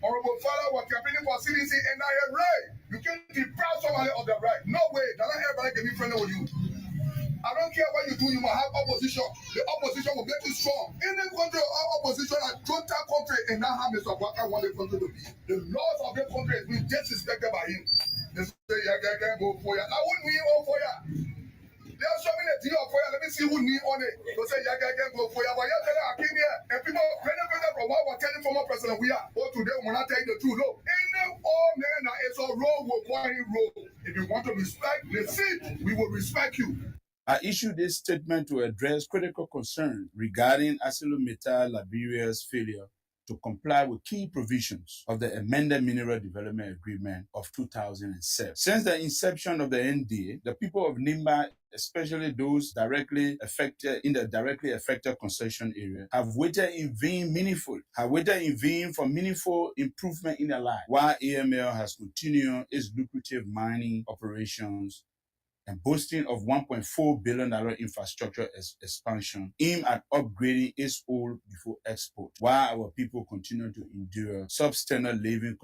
Honorable Father, we're campaigning for CDC and I am right. You can't deprive somebody of their right. No way. That not everybody can be friendly with you. I don't care what you do, you must have opposition. The opposition will make you strong. In the country, our opposition are junta country and not have Mr. Walker want the country to be. The laws of the country is being disrespected by him. They say, yeah, can't go for you. I wouldn't mean all for you. They'll show me the deal for you. Let me see who need on it. They'll say, yeah, can't go for you. But you're telling I came here and people benefited from what we're telling former president we are. But today, we're not telling the truth. No. Ain't all men that is a role will go in role. If you want to respect the seat, we will respect you. I issued this statement to address critical concerns regarding ArcelorMittal Liberia's failure to comply with key provisions of the amended Mineral Development Agreement of 2007. Since the inception of the NDA, the people of Nimba, especially those directly affected in the directly affected concession area, have waited in vain for meaningful improvement in their life, while AML has continued its lucrative mining operations and boasting of $1.4 billion infrastructure expansion aimed at upgrading its oil before export, while our people continue to endure substandard living.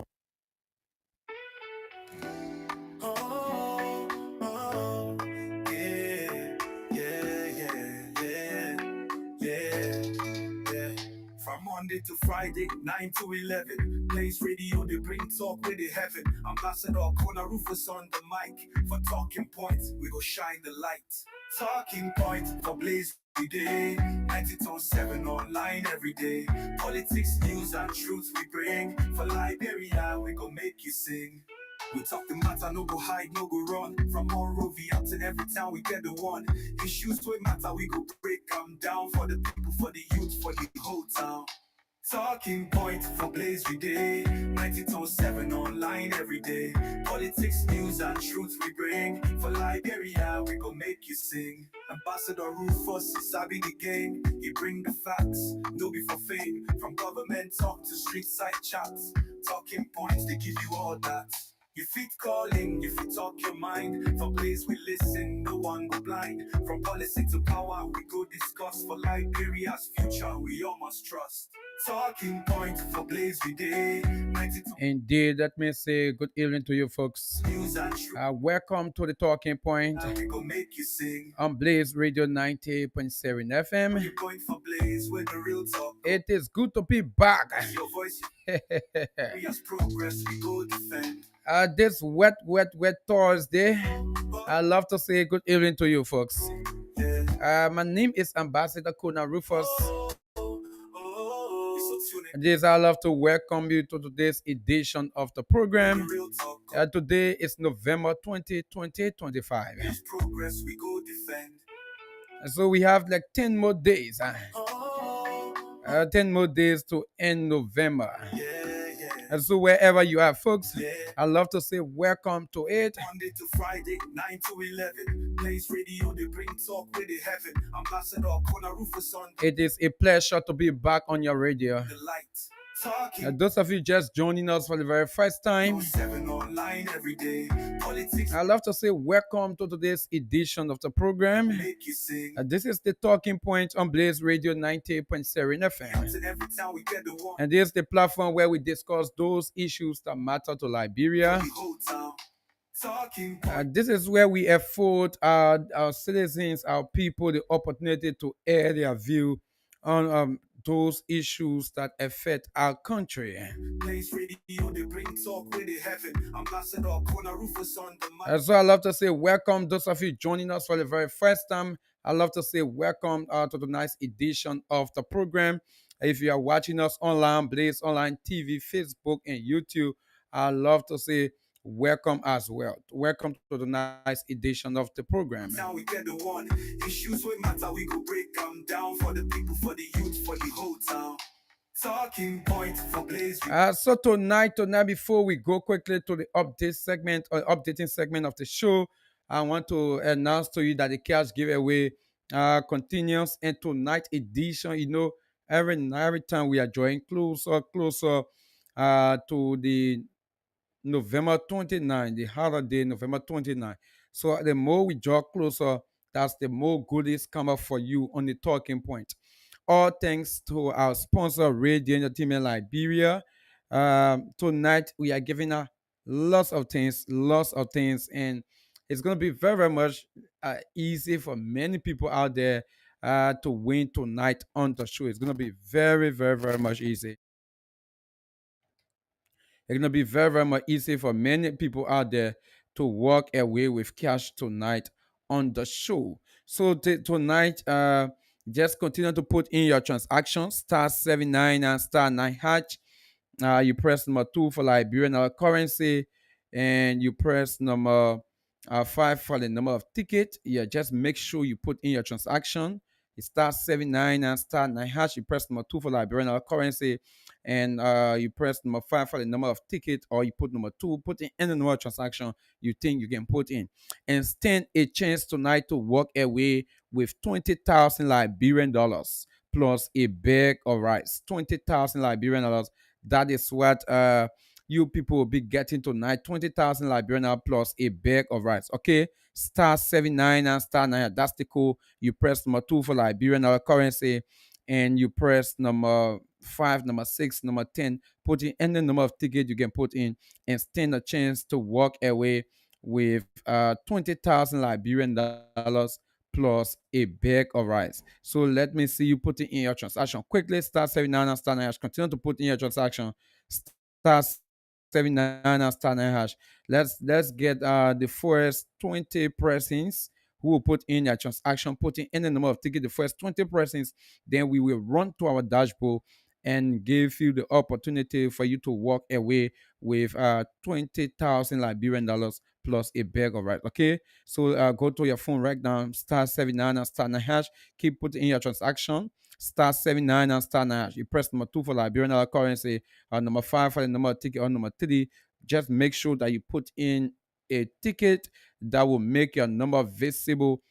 From Monday to Friday, 9 to 11. Blaze Radio, they bring talk with the heaven. Ambassador KONAH RUFUS on the mic. For talking points, we go shine the light. Talking point for Blaze today. 90.7 online every day. Politics, news, and truth we bring. For Liberia, we go make you sing. We talk the matter, no go hide, no go run. From Monrovia to every town, we get the one. Issues to it matter, we go break them down. For the people, for the youth, for the whole town. Talking point for Blaze today. 90.7 online every day. Politics, news, and truth we bring. For Liberia, we go make you sing. Ambassador RUFUS, sabi the game. He bring the facts, no be for fame. From government talk to street side chats. Talking points, they give you all that. You fit calling, if you talk your mind. For Blaze we listen, no one go blind. From policy to power, we go discuss. For Liberia's future, we all must trust. Talking point for Blaze today. Indeed, let me say good evening to you folks. Welcome to the Talking Point We go make you sing. on Blaze Radio 98.7 FM. You're going for Blaze with the real talk. It is good to be back. Your voice, we as progress, we go defend. This wet Thursday, I love to say good evening to you folks. My name is Ambassador KONAH RUFUS. This I love to welcome you to today's edition of the program. Today is November 20, 2025. Progress, we go defend. So we have like 10 more days. 10 more days to end November. And so wherever you are, folks, I love to say welcome to it. Monday to Friday, 9 to 11. Blaze Radio, they bring talk with the heaven. Ambassador KONAH RUFUS on It is a pleasure to be back on your radio. the light. Talking Those of you just joining us for the very first time, 7 online every day. Politics, I love to say welcome to today's edition of the program. make you sing. This is the Talking Point on Blaze Radio 98.7 FM. And every time we get the one. And this is the platform where we discuss those issues that matter to Liberia. The whole town. Talking point. This is where we afford our citizens, our people, the opportunity to air their view on those issues that affect our country. Blaze Radio, they bring talk with the heaven. Ambassador KONAH RUFUS on the mic. So I love to say welcome those of you joining us for the very first time. I love to say welcome to the nice edition of the program. If you are watching us online, Blaze Online TV, Facebook, and YouTube, I love to say welcome as well. Welcome to the nice edition of the program. Now we get the one. Issues we matter, we go break them down. For the people, for the youth, for the whole town. Talking point for Blaze. So tonight, before we go quickly to the updating segment of the show, I want to announce to you that the cash giveaway continues. And tonight edition, every time we are drawing closer to the November 29, the holiday, November 29. So the more we draw closer, that's the more goodies come up for you on the Talking Point. All thanks to our sponsor, Radio Entertainment Liberia. Tonight we are giving out lots of things, and it's gonna be very, very much easy for many people out there to win tonight on the show. It's gonna be very, very, very much easy. It's gonna be very, very much easy for many people out there to walk away with cash tonight on the show. So tonight, just continue to put in your transactions, *79 and *9#. You press number 2 for Liberian currency, and you press number 5 for the number of ticket. Yeah, just make sure you put in your transaction. It starts 79 and *9#. You press number 2 for Liberian currency, and you press number 5 for the number of ticket, or you put number 2, put in any number of transaction you think you can put in, and stand a chance tonight to walk away with 20,000 Liberian dollars plus a bag of rice. 20,000 Liberian dollars. That is what you people will be getting tonight. 20,000 Liberian dollars plus a bag of rice. Okay. *79 and *9. That's the code. You press number 2 for Liberian dollar currency, and you press number 5, number 6, number 10. Put in any number of ticket you can put in, and stand a chance to walk away with 20,000 Liberian dollars plus a bag of rice. So let me see you putting in your transaction quickly. *79 and *9#. Continue to put in your transaction. *79 and *9#. Let's get the first 20 persons who will put in their transaction, put in any number of tickets, the first 20 persons. Then we will run to our dashboard and give you the opportunity for you to walk away with 20,000 Liberian dollars plus a bag of rice. Okay, so go to your phone right now, *79 and *9#. Keep putting in your transaction. *79 and *9#. You press number 2 for Liberian dollar currency, number 5 for the number of ticket, or number 3. Just make sure that you put in a ticket that will make your number visible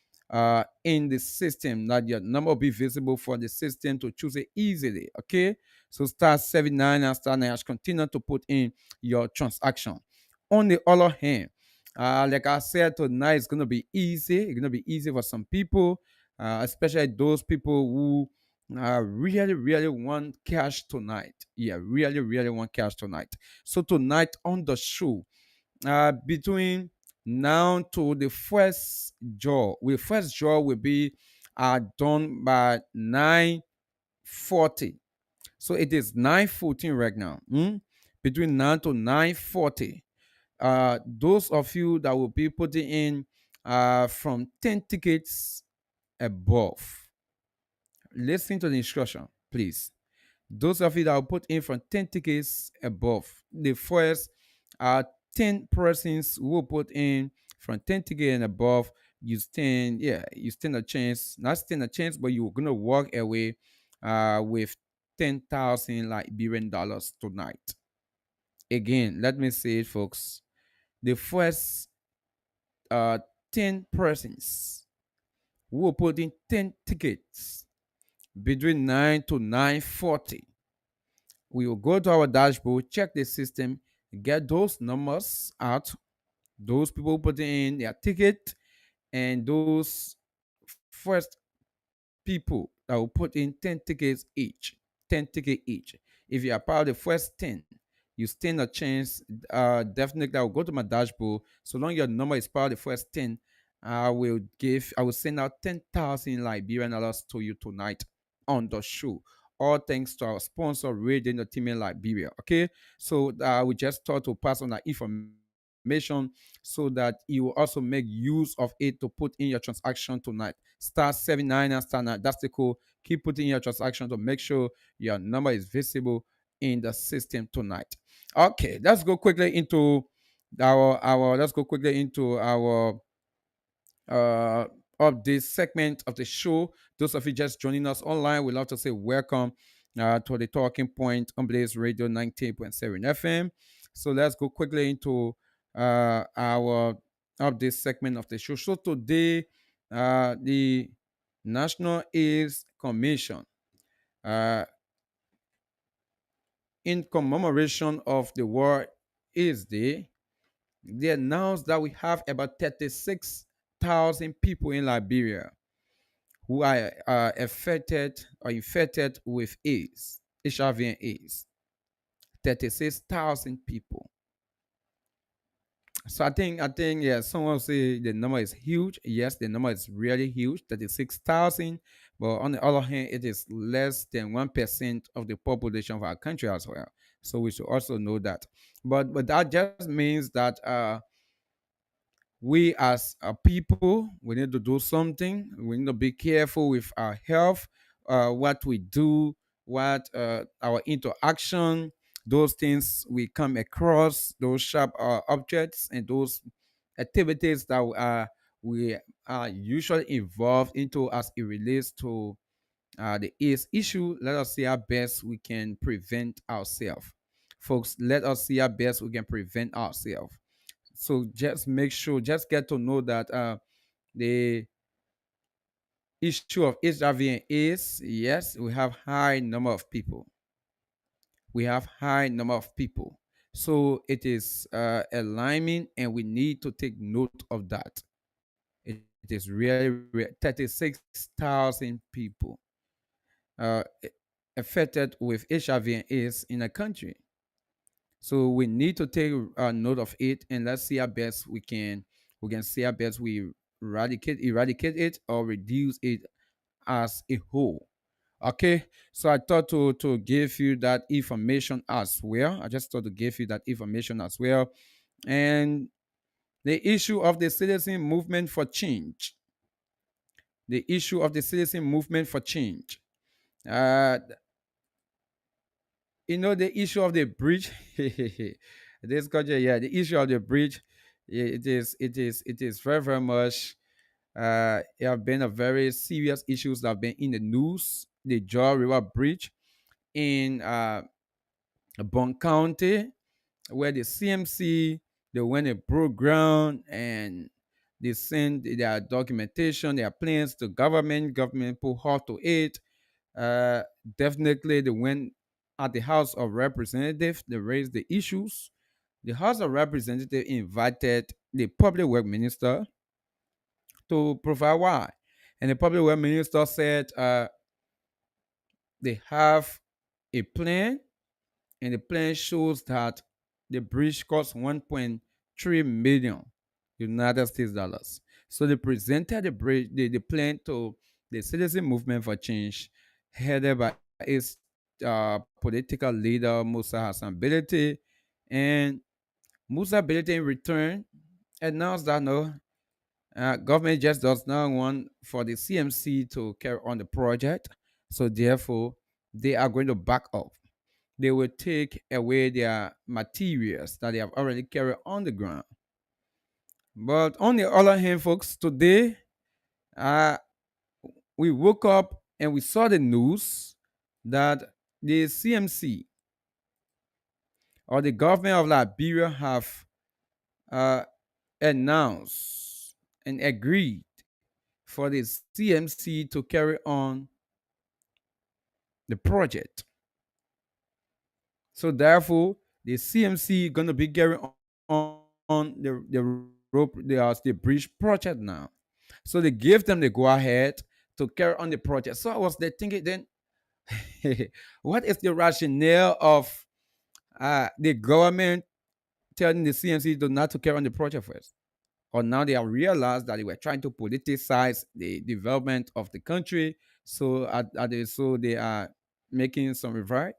in the system, that your number will be visible for the system to choose it easily. Okay, so *79 and *9#. Continue to put in your transaction. On the other hand, like I said, tonight is gonna be easy. It's gonna be easy for some people, especially those people who really, really want cash tonight. Yeah, really, really want cash tonight. So tonight on the show, between now to the first draw will be done by 9:40. So it is 9:14 right now. Between now to 9:40. Those of you that will be putting in from 10 tickets above, listen to the instruction, please. Those of you that will put in from 10 tickets above, the first 10 persons who will put in from 10 tickets and above, you stand a chance, not stand a chance, but you're gonna walk away with 10,000 Liberian dollars tonight. Again, let me say it, folks. The first uh 10 persons who will put in 10 tickets between 9 to 9:40, we will go to our dashboard, check the system, get those numbers out, those people putting in their ticket, and those first people that will put in 10 tickets each. 10 tickets each. If you are part of the first 10, you stand a chance. Definitely, I will go to my dashboard. So long your number is part of the first 10, I will send out 10,000 Liberian dollars to you tonight on the show. All thanks to our sponsor, Radio Entertainment Liberia. Okay, so we just thought to pass on that information so that you will also make use of it to put in your transaction tonight. *79 and *9. That's the code. Keep putting your transaction to make sure your number is visible in the system tonight. Okay, let's go quickly into our uh of this segment of the show. Those of you just joining us online, we'd love to say welcome to the Talking Point on Blaze Radio 98.7 FM. So let's go quickly into our of this segment of the show. So today, the National AIDS Commission, uh, in commemoration of the World AIDS Day, they announced that we have about 36,000 people in Liberia who are affected or infected with AIDS, HIV and AIDS. 36,000 people. So I think yeah, someone say the number is huge. Yes, the number is really huge, 36,000. But on the other hand, it is less than 1% of the population of our country as well. So we should also know that. But that just means that we as a people, we need to do something. We need to be careful with our health, what we do, what our interaction, those things we come across, those sharp objects and those activities that we are usually involved into as it relates to the AIDS issue. Let us see how best we can prevent ourselves. Folks, let us see how best we can prevent ourselves. So just make sure, just get to know that the issue of HIV and AIDS, yes, we have high number of people. We have high number of people. So it is alarming, and we need to take note of that. It is really 36,000 people uh, affected with HIV and AIDS in the country. So we need to take note of it, and let's see how best we can see how best we eradicate it or reduce it as a whole. Okay, so I thought to give you that information as well. I just thought to give you that information as well, and the issue of the citizen movement for change. The issue of the citizen movement for change. Uh, the issue of the bridge. This culture, yeah, the issue of the bridge. It is very very much. It have been a very serious issues that have been in the news. The Jaw River Bridge in Bon County, where the CMC they went a broke ground and they sent their documentation, their plans to government. Government put halt to it. Uh, Definitely, they went at the House of Representatives. They raised the issues. The House of Representatives invited the Public Work Minister to provide why, and the Public Work Minister said they have a plan, and the plan shows that the bridge costs 1.3 million United States dollars. So they presented the plan to the Citizen Movement for Change, headed by its political leader Musa Hassan Bility, and Musa Bility in return announced that no, government just does not want for the CMC to carry on the project, so therefore they are going to back off. They will take away their materials that they have already carried on the ground. But on the other hand, folks, today uh, we woke up and we saw the news that the CMC or the government of Liberia have uh, announced and agreed for the CMC to carry on the project. So therefore, the CMC gonna be carrying on the bridge project now. So they gave them the go ahead to carry on the project. So I was there thinking then, what is the rationale of the government telling the CMC not to carry on the project first? Or now they have realized that they were trying to politicize the development of the country. So they are making some revert.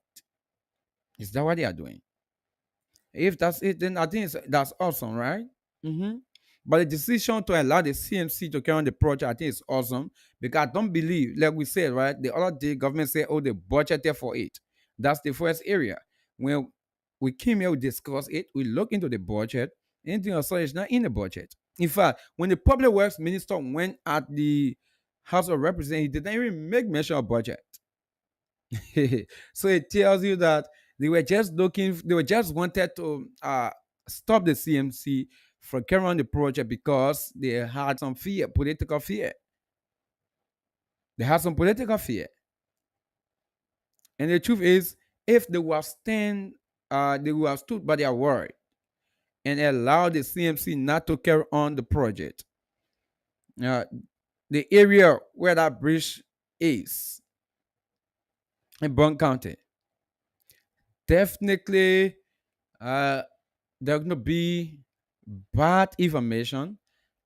Is that what they are doing? If that's it, then I think that's awesome, right? hmm But the decision to allow the CMC to carry on the project, I think is awesome because I don't believe, like we said, right? The other day, government said, "Oh, they budgeted for it." That's the first area. When we came here, we discussed it, we look into the budget. Anything else is not in the budget. In fact, when the public works minister went at the House of Representatives, he didn't even make mention of budget. So it tells you that they were just wanted to stop the CMC from carrying on the project because they had some fear, political fear. They had some political fear. And the truth is, if they would have stood by their word and allowed the CMC not to carry on the project. Uh, the area where that bridge is in Bond County, definitely uh, there's going to be bad information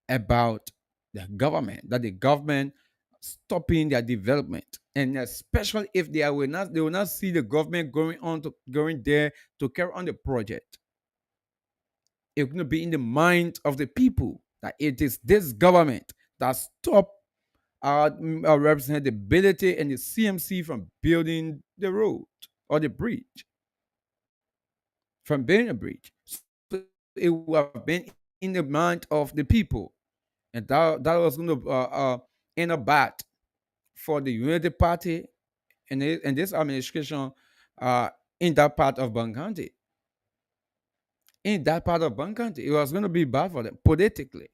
about the government, that the government stopping their development, and especially if they will not see the government going there to carry on the project. It's going to be in the mind of the people that it is this government that stop our representability and the CMC from building the road or the bridge, from building a bridge. So it would have been in the mind of the people, and that was going to end up bad for the Unity Party and this administration uh, in that part of Bangkante. In that part of Bangkante, it was going to be bad for them politically.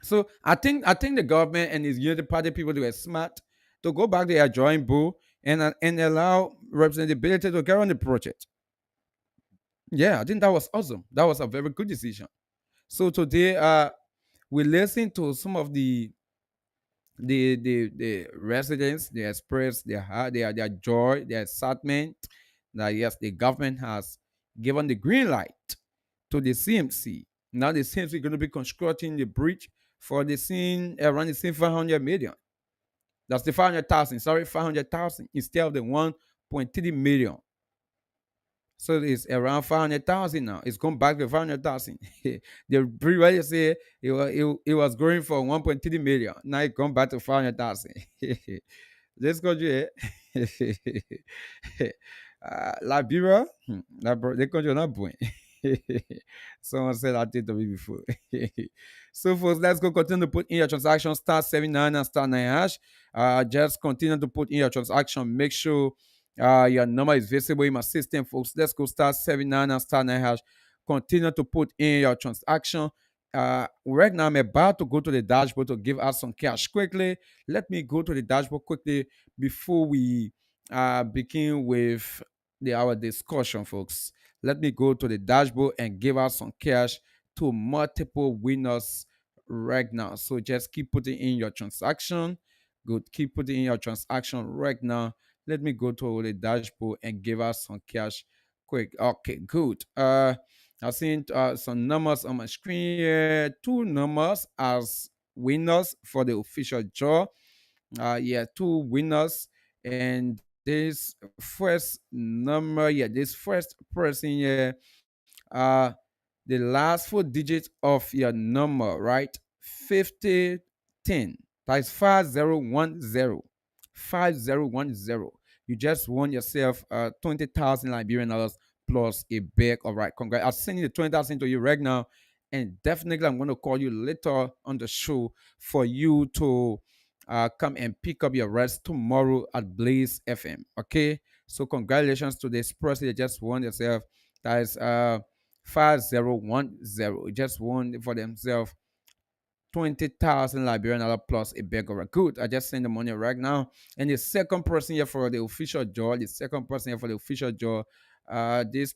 So I think the government and its Unity Party people were smart to go back to their drawing board and allow representability to carry on the project. Yeah, I think that was awesome. That was a very good decision. So today, we listen to some of the residents. They express their heart, their joy, their excitement that yes, the government has given the green light to the CMC. Now the CMC is going to be constructing the bridge for the scene around the scene 500 million. That's the 500,000. Sorry, 500,000 instead of the 1.3 million. So it's around 500,000 now. It's gone back to 500,000. The previous say it was growing for 1.3 million. Now it gone back to 500,000. Let's go, Jay. Liberia, they country not boy. Someone said I did to me before. So, folks, let's go continue to put in your transaction star 79 and star 9 hash. Just continue to put in your transaction. Make sure your number is visible in my system, folks. Let's go star 79 and star 9 hash. Continue to put in your transaction. Right now, I'm about to go to the dashboard to give us some cash quickly. Let me go to the dashboard quickly before we begin with our discussion, folks. Let me go to the dashboard and give out some cash to multiple winners right now. So just keep putting in your transaction. Good. Keep putting in your transaction right now. Let me go to the dashboard and give us some cash quick. Okay, good. I've seen some numbers on my screen here. Two numbers as winners for the official draw. Yeah, two winners. And this first number, yeah, this first person here, the last four digits of your number, right? 5010. That's 5010. 5010. You just won yourself 20,000 Liberian dollars plus a bag. All right, congrats. I'll send you the 20,000 to you right now. And definitely, I'm going to call you later on the show for you to come and pick up your rest tomorrow at Blaze FM. Okay. So, congratulations to this person that just won yourself. That is 5010. Just won for themselves 20,000 Liberian dollar plus a bag of good. I just sent the money right now. And the second person here for the official draw, this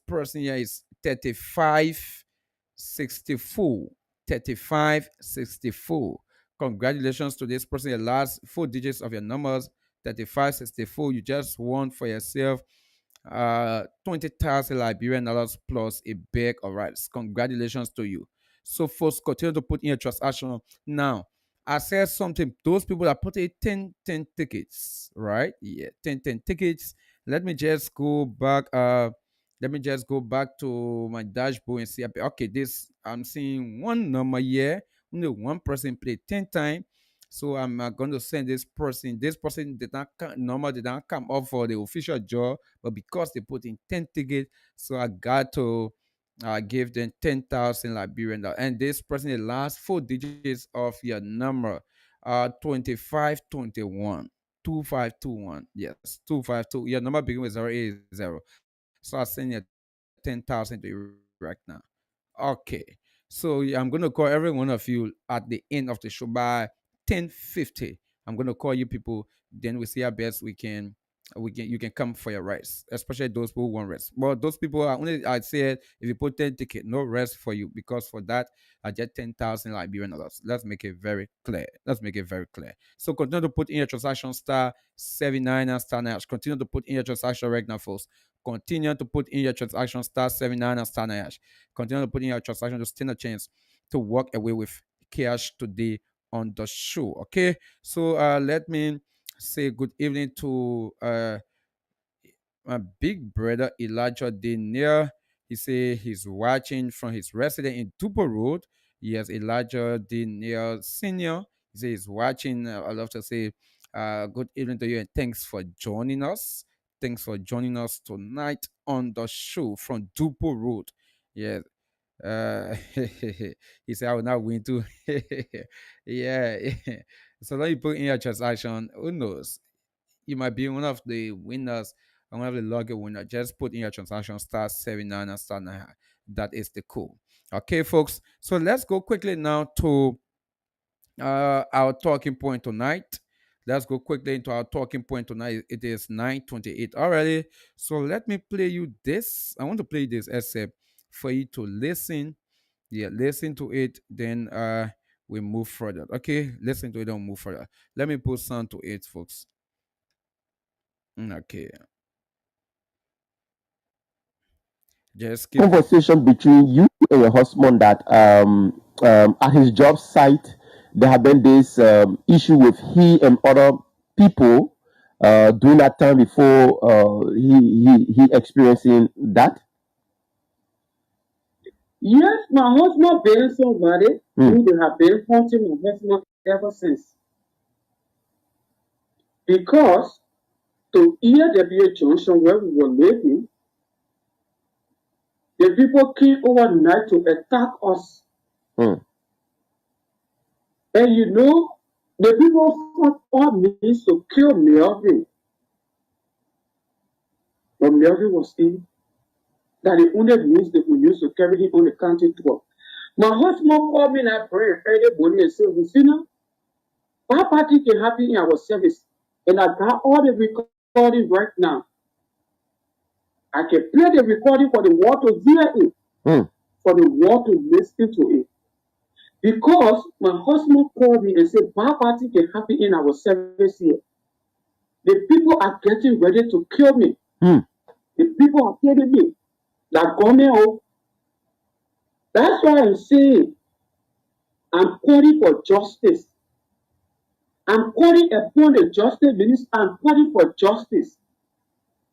person here is 3564. 3564. Congratulations to this person. The last four digits of your numbers, 3564. You just won for yourself 20,000 Liberian dollars plus a bag of rice. Congratulations to you. So, folks, continue to put in your transaction. Now, I said something. Those people that put a 10 tickets, right? Yeah, 10 tickets. Let me just go back. To my dashboard and see. Okay, this I'm seeing one number here. Only one person played 10 times. So I'm going to send this person. This person did not come up for the official job, but because they put in 10 tickets, so I got to give them 10,000 Liberian dollars. And this person, the last four digits of your number, 2521. 2521. Yes, 252. Your number begins with 080. So I send you 10,000 to you right now. Okay. So yeah, I'm gonna call every one of you at the end of the show by 10:50. I'm gonna call you people. Then we see how best we can you can come for your rest, especially those people who want rest. But those people are only, I said, if you put 10 ticket, no rest for you, because for that I get 10,000 Liberian dollars. Let's make it very clear. So continue to put in your transaction star 79 and star 9. Continue to put in your transaction right now, folks. Continue to put in your transaction star 79 and star 9. Continue to put in your transaction to stand a chance to walk away with cash today on the show. Okay, so let me say good evening to my big brother Elijah Daniel. He say he's watching from his residence in Tupo Road. Yes, Elijah Daniel Senior. He says he's watching. I love to say good evening to you and thanks for joining us. Thanks for joining us tonight on the show from Tupo Road. Yes. He said I will not win too. Yeah. So let you put in your transaction. Who knows? You might be one of the winners and one of the lucky winner. Just put in your transaction star 79 and star 9. That is the code. Okay, folks. So let's go quickly now to our talking point tonight. Let's go quickly into our talking point tonight. It is 9:28 already. So let me play you this. I want to play this except for you to listen. Yeah, listen to it. Then we move further. Okay, listen to it and move further. Let me put sound to it, folks. Okay. Just keep. Conversation between you and your husband that at his job site there have been this issue with he and other people during that time before he experiencing that. Yes, my husband been somebody who they have been haunting my husband ever since. Because to hear the BA Junction where we were living, the people came overnight to attack us. Mm. And you know, the people fought all means to kill Melvin. But Melvin was in. That the only means they could use to carry him on the county tour. My husband called me and I prayed Friday morning and said, Rufina, our party can happen in our service. And I got all the recording right now. I can play the recording for the world to hear it, for the world to listen to it. Because my husband called me and said, our party can happen in our service here. The people are getting ready to kill me. The people are killing me. They're coming out. That's why I'm saying I'm calling for justice. I'm calling upon the justice minister. I'm calling for justice.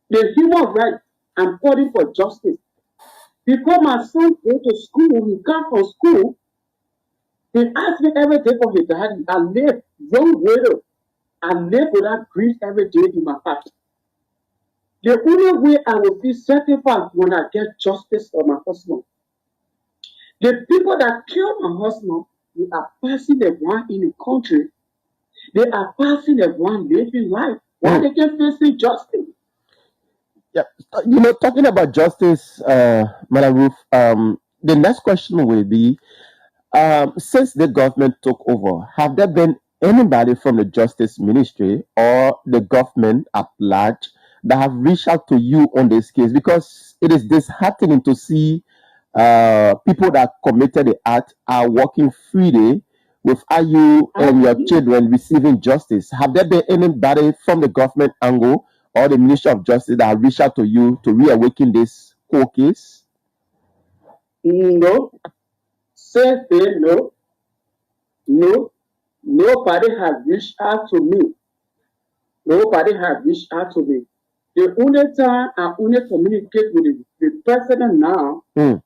The human right, I'm calling for justice. Because my son go to school, he come from school, he asked me every day for his daddy. I live young widow. I live with that grief every day in my heart. The only way I will be satisfied when I get justice for my husband. The people that killed my husband, they are passing the one in the country. They are passing the one living life. Why they can't face justice? Yeah, talking about justice, Madam Ruth. The next question will be: since the government took over, have there been anybody from the Justice Ministry or the government at large that have reached out to you on this case? Because it is disheartening to see people that committed the act are working freely without you and your children receiving justice. Have there been anybody from the government angle or the Ministry of Justice that have reached out to you to reawaken this whole case? No. Say no. No. Nobody has reached out to me. Nobody has reached out to me. The only time I only communicate with the president now, when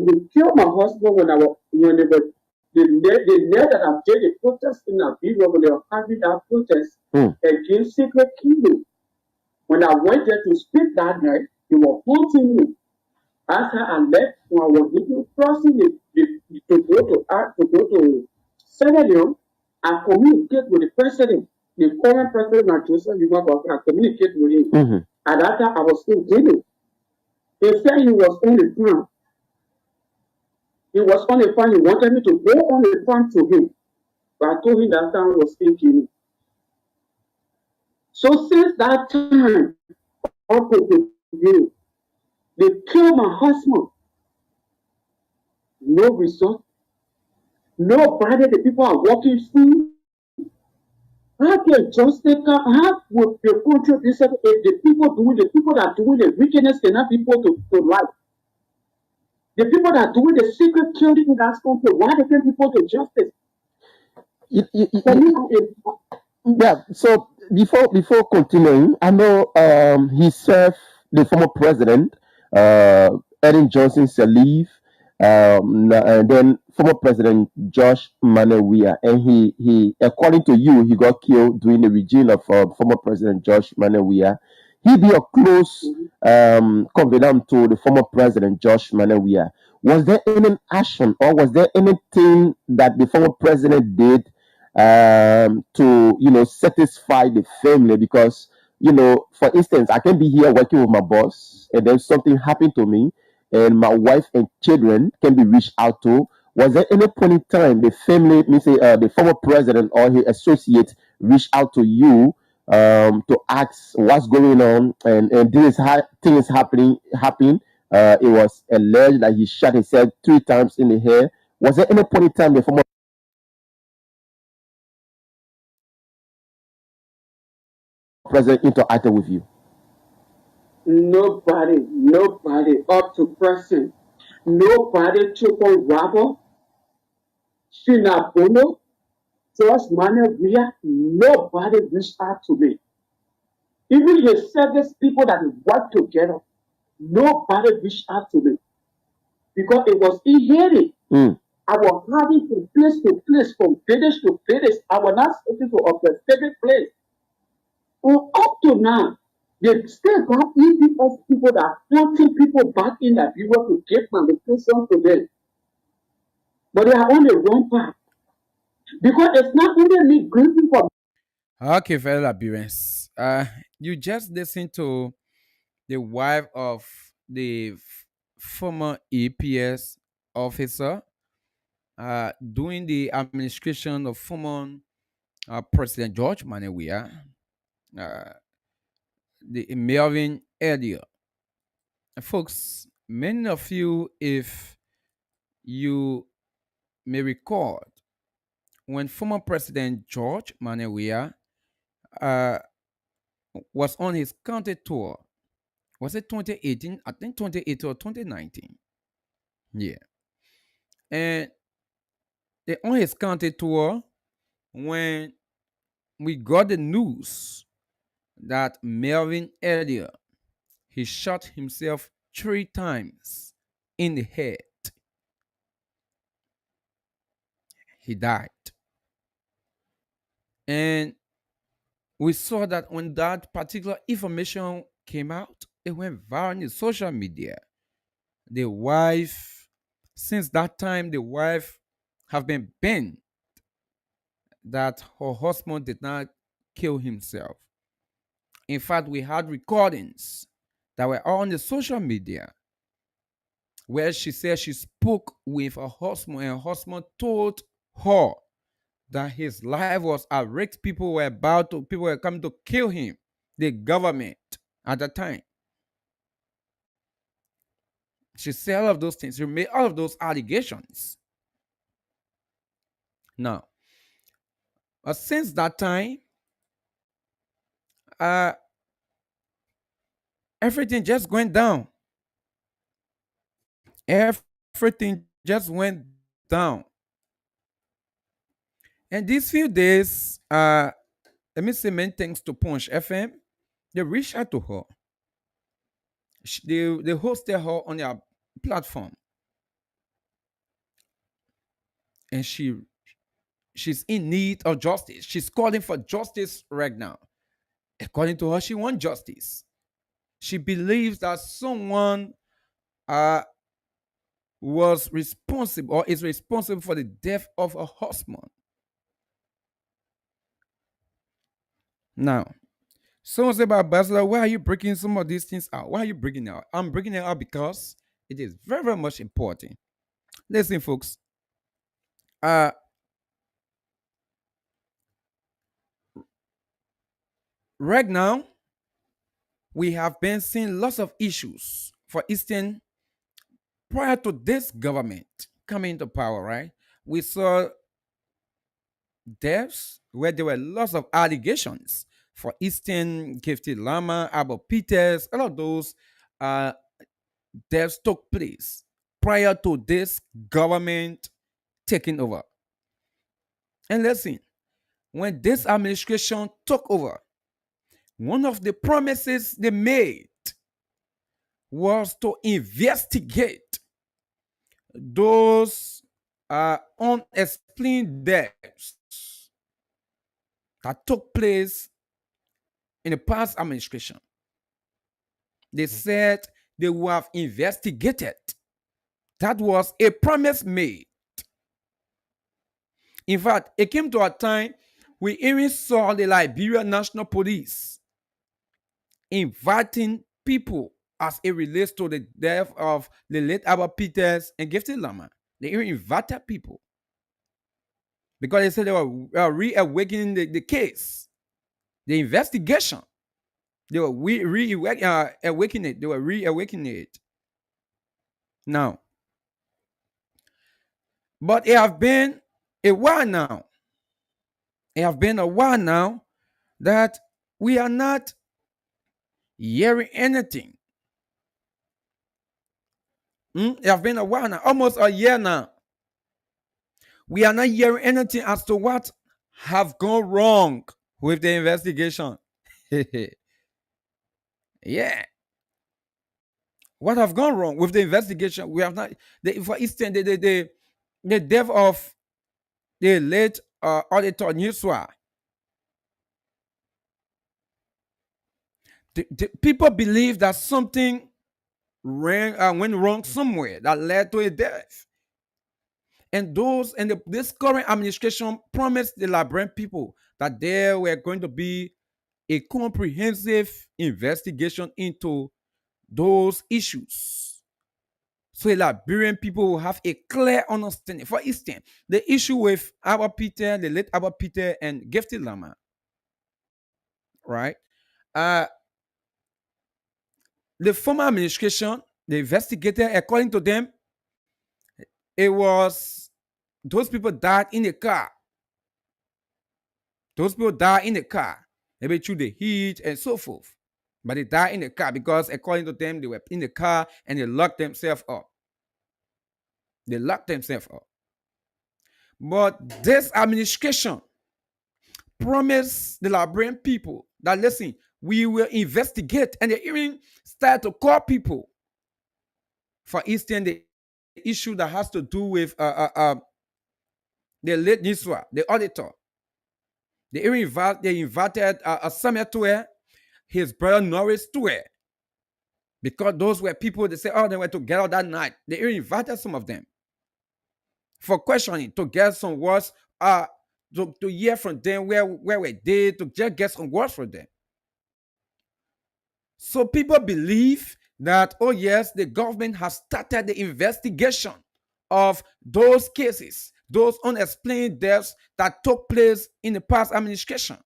we killed my husband, when they were the day that I did the protest in Abiba, when they were having that protest against secret killing. When I went there to speak that night, they were haunting me. After I left, when I was even crossing to go to Senegal, I communicate with the president, the current president of Joseph Yuma, I communicate with him. At that time, I was still dealing. He said he was on the farm. He was on the farm. He wanted me to go on the farm to him. But I told him that time was still dealing. So since that time up to today, they kill my husband. No result. Nobody, the people are working through. How can justice how would the country be said if the people that are doing the wickedness cannot people to life? The people that are doing the secret killing in that country, why they can't people to justice? You, you, For you, me, Yeah, so before continuing, I know he served the former president, Ellen Johnson Sirleaf, and then former president Josh Manawia, and he according to you, he got killed during the regime of former president Josh Manawia. He be a close confidant to the former president Josh Manawia. Was there any action or was there anything that the former president did to satisfy the family? Because for instance, I can be here working with my boss and then something happened to me and my wife and children can be reached out to. Was there any point in time the family, me say the former president or his associate reached out to you to ask what's going on, and this is how things happening? It was alleged that he shot himself 3 times in the head. Was there any point in time the former president interacted with you? nobody up to present, nobody took on Rabble, Shinabono, George Manuel Villa, nobody reached out to me. Even the service people that work together, nobody reached out to me because it was inherited. Mm. I was having from place to place, from village to village. I was not speaking to a specific place. Well, up to now, they still got EPS people that are putting people back in that people to give manifestation to them. But they are on the wrong path. Because it's not only me grieving for Okay, fellow Liberians. You just listened to the wife of the former EPS officer doing the administration of former President George Manewia, uh, the Melvin earlier. Folks, many of you, if you may recall, when former President George Manewia uh, was on his county tour, was it 2018? I think 2018 or 2019. Yeah. And on his county tour, when we got the news that Melvin earlier, he shot himself 3 times in the head. He died. And we saw that when that particular information came out, it went viral in social media. The wife, since that time, the wife have been bent that her husband did not kill himself. In fact, we had recordings that were on the social media where she said she spoke with her husband and her husband told her that his life was at risk. People were coming to kill him, the government at the time. She said all of those things. She made all of those allegations. Now, since that time, uh, everything just went down. Everything just went down. And these few days, let me say many thanks to Punch FM. They reached out to her. They hosted her on their platform, and she's in need of justice. She's calling for justice right now. According to her, she wants justice. She believes that someone uh, was responsible or is responsible for the death of her husband. Now, someone said, about Ambassador, why are you breaking some of these things out? Why are you breaking it out? I'm breaking it out because it is very, very much important. Listen, folks. right now, we have been seeing lots of issues. For instance, prior to this government coming into power, right? We saw deaths where there were lots of allegations. For instance, Gifted Lama, Abel Peters, all of those uh, deaths took place prior to this government taking over. And listen, when this administration took over, one of the promises they made was to investigate those unexplained deaths that took place in the past administration. They said they would have investigated. That was a promise made. In fact, it came to a time we even saw the Liberian National Police inviting people as it relates to the death of the late Abba Peters and Gifted Lama. They even invited people because they said they were reawakening the case, the investigation. They were reawakening it. They were reawakening it. Now, but it have been a while now. It have been a while now that we are not hearing anything. It have been a while now, almost a year now. We are not hearing anything as to what have gone wrong with the investigation. Yeah. What have gone wrong with the investigation? We have not. For instance, the death of the late auditor Newswa. The people believe that something went wrong somewhere that led to a death. And this current administration promised the Liberian people that there were going to be a comprehensive investigation into those issues. So the Liberian people will have a clear understanding. For instance, the issue with Abba Peter, the late Abba Peter and Gifted Lama, right? The former administration, the investigator, according to them, it was those people died in the car. Those people died in the car, maybe through the heat and so forth. But they died in the car because, according to them, they were in the car and they locked themselves up. They locked themselves up. But this administration promised the Liberian people that, listen, we will investigate, and they even start to call people. For instance, the issue that has to do with the late Niswa, the auditor. They invited Samuel Tuer, his brother Norris Tuer, because those were people they say, oh, they were together that night. They even invited some of them for questioning, to get some words, to hear from them where were they, to just get some words from them. So people believe that, oh yes, the government has started the investigation of those cases, those unexplained deaths that took place in the past administration.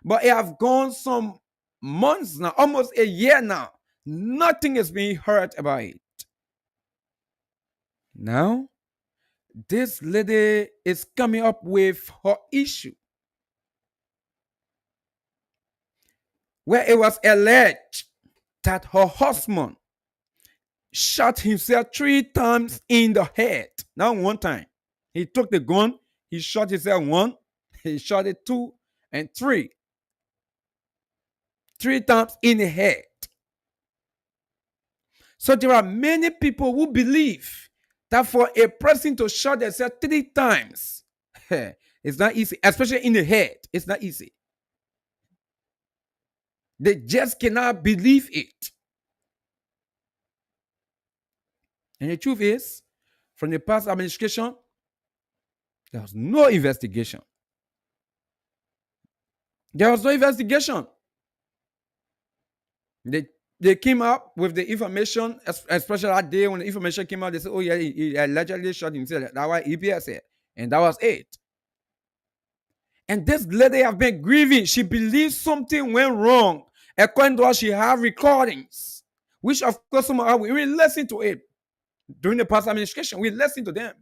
But it have gone some months now, almost a year now. Nothing is being heard about it. Now, this lady is coming up with her issue, where it was alleged that her husband shot himself 3 times in the head. Not one time. He took the gun, he shot himself 1, he shot it 2, and 3. 3 times in the head. So there are many people who believe that for a person to shot themselves 3 times, it's not easy, especially in the head. It's not easy. They just cannot believe it. And the truth is, from the past administration, there was no investigation. There was no investigation. They came up with the information, especially that day when the information came out. They said, oh yeah, he allegedly shot himself. That's why EPS said. And that was it. And this lady have been grieving. She believes something went wrong. According to her, she have recordings, which of course some of us, we listen to it during the past administration. We listen to them,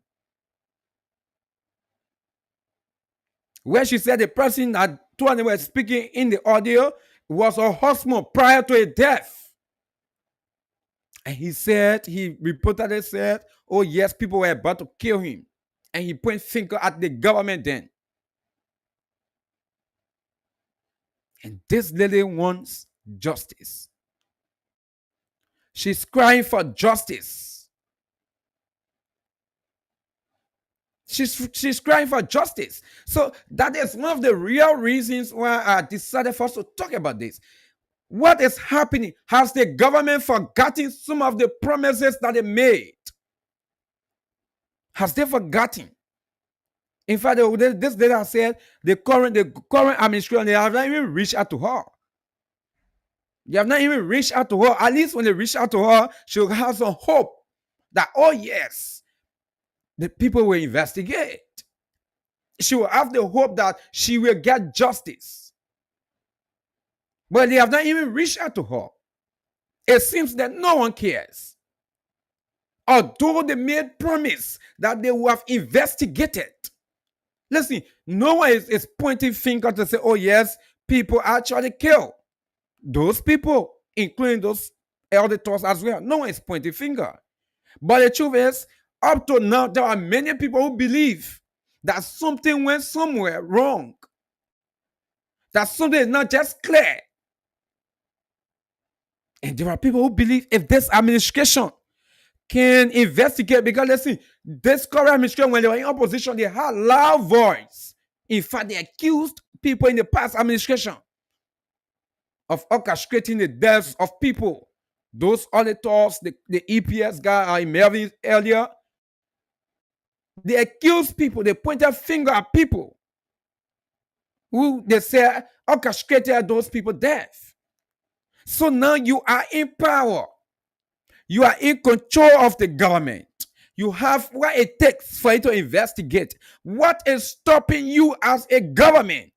where she said the person that two of them were speaking in the audio was her husband prior to his death. And he reportedly said, oh yes, people were about to kill him. And he pointed finger at the government then. And this lady wants justice. She's crying for justice. She's crying for justice. So that is one of the real reasons why I decided for us to talk about this. What is happening? Has the government forgotten some of the promises that they made? Has they forgotten? In fact, this data said the current administration, they have not even reached out to her. They have not even reached out to her. At least when they reach out to her, she'll have some hope that, oh yes, the people will investigate. She will have the hope that she will get justice. But they have not even reached out to her. It seems that no one cares. Although they made promise that they will have investigated. Listen, no one is pointing finger to say, oh yes, people actually kill those people, including those auditors as well. No one is pointing finger. But the truth is, up to now, there are many people who believe that something went somewhere wrong. That something is not just clear. And there are people who believe if this administration can investigate, because listen, this current administration, when they were in opposition, they had loud voice. In fact, they accused people in the past administration of orchestrating the deaths of people. Those auditors, the EPS guy I Melvin earlier, they accused people, they pointed finger at people who they say orchestrated those people's death. So now you are in power. You are in control of the government. You have what it takes for you to investigate. What is stopping you as a government?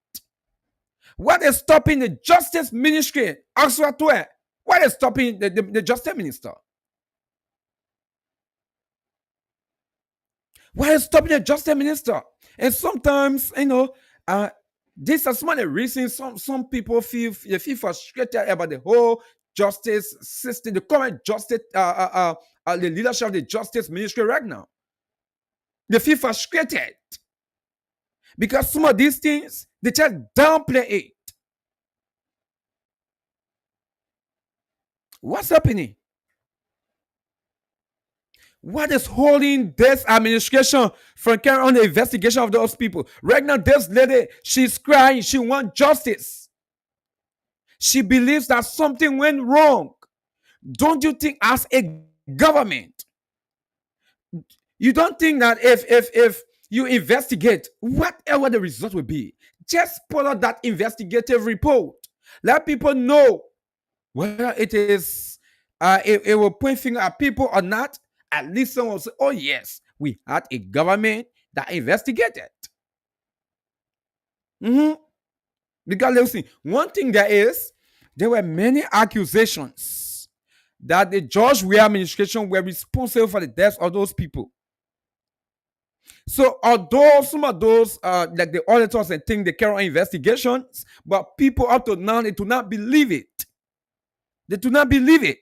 What is stopping the Justice Ministry? What is stopping the Justice Minister? What is stopping the Justice Minister? And sometimes, these are some of the reasons some people feel frustrated about the whole justice system, the current justice, the leadership of the Justice Ministry right now. They feel frustrated because some of these things, they just downplay it. What's happening? What is holding this administration from carrying on the investigation of those people? Right now, this lady, she's crying. She wants justice. She believes that something went wrong. Don't you think, as a government, you don't think that if you investigate, whatever the result will be, just put out that investigative report. Let people know whether it is it will point finger at people or not. At least someone will say, oh yes, we had a government that investigated. Because listen, one thing there were many accusations that the George Weah administration were responsible for the deaths of those people. So although some of those, like the auditors and things, they carry on investigations, but people up to now, they do not believe it. They do not believe it.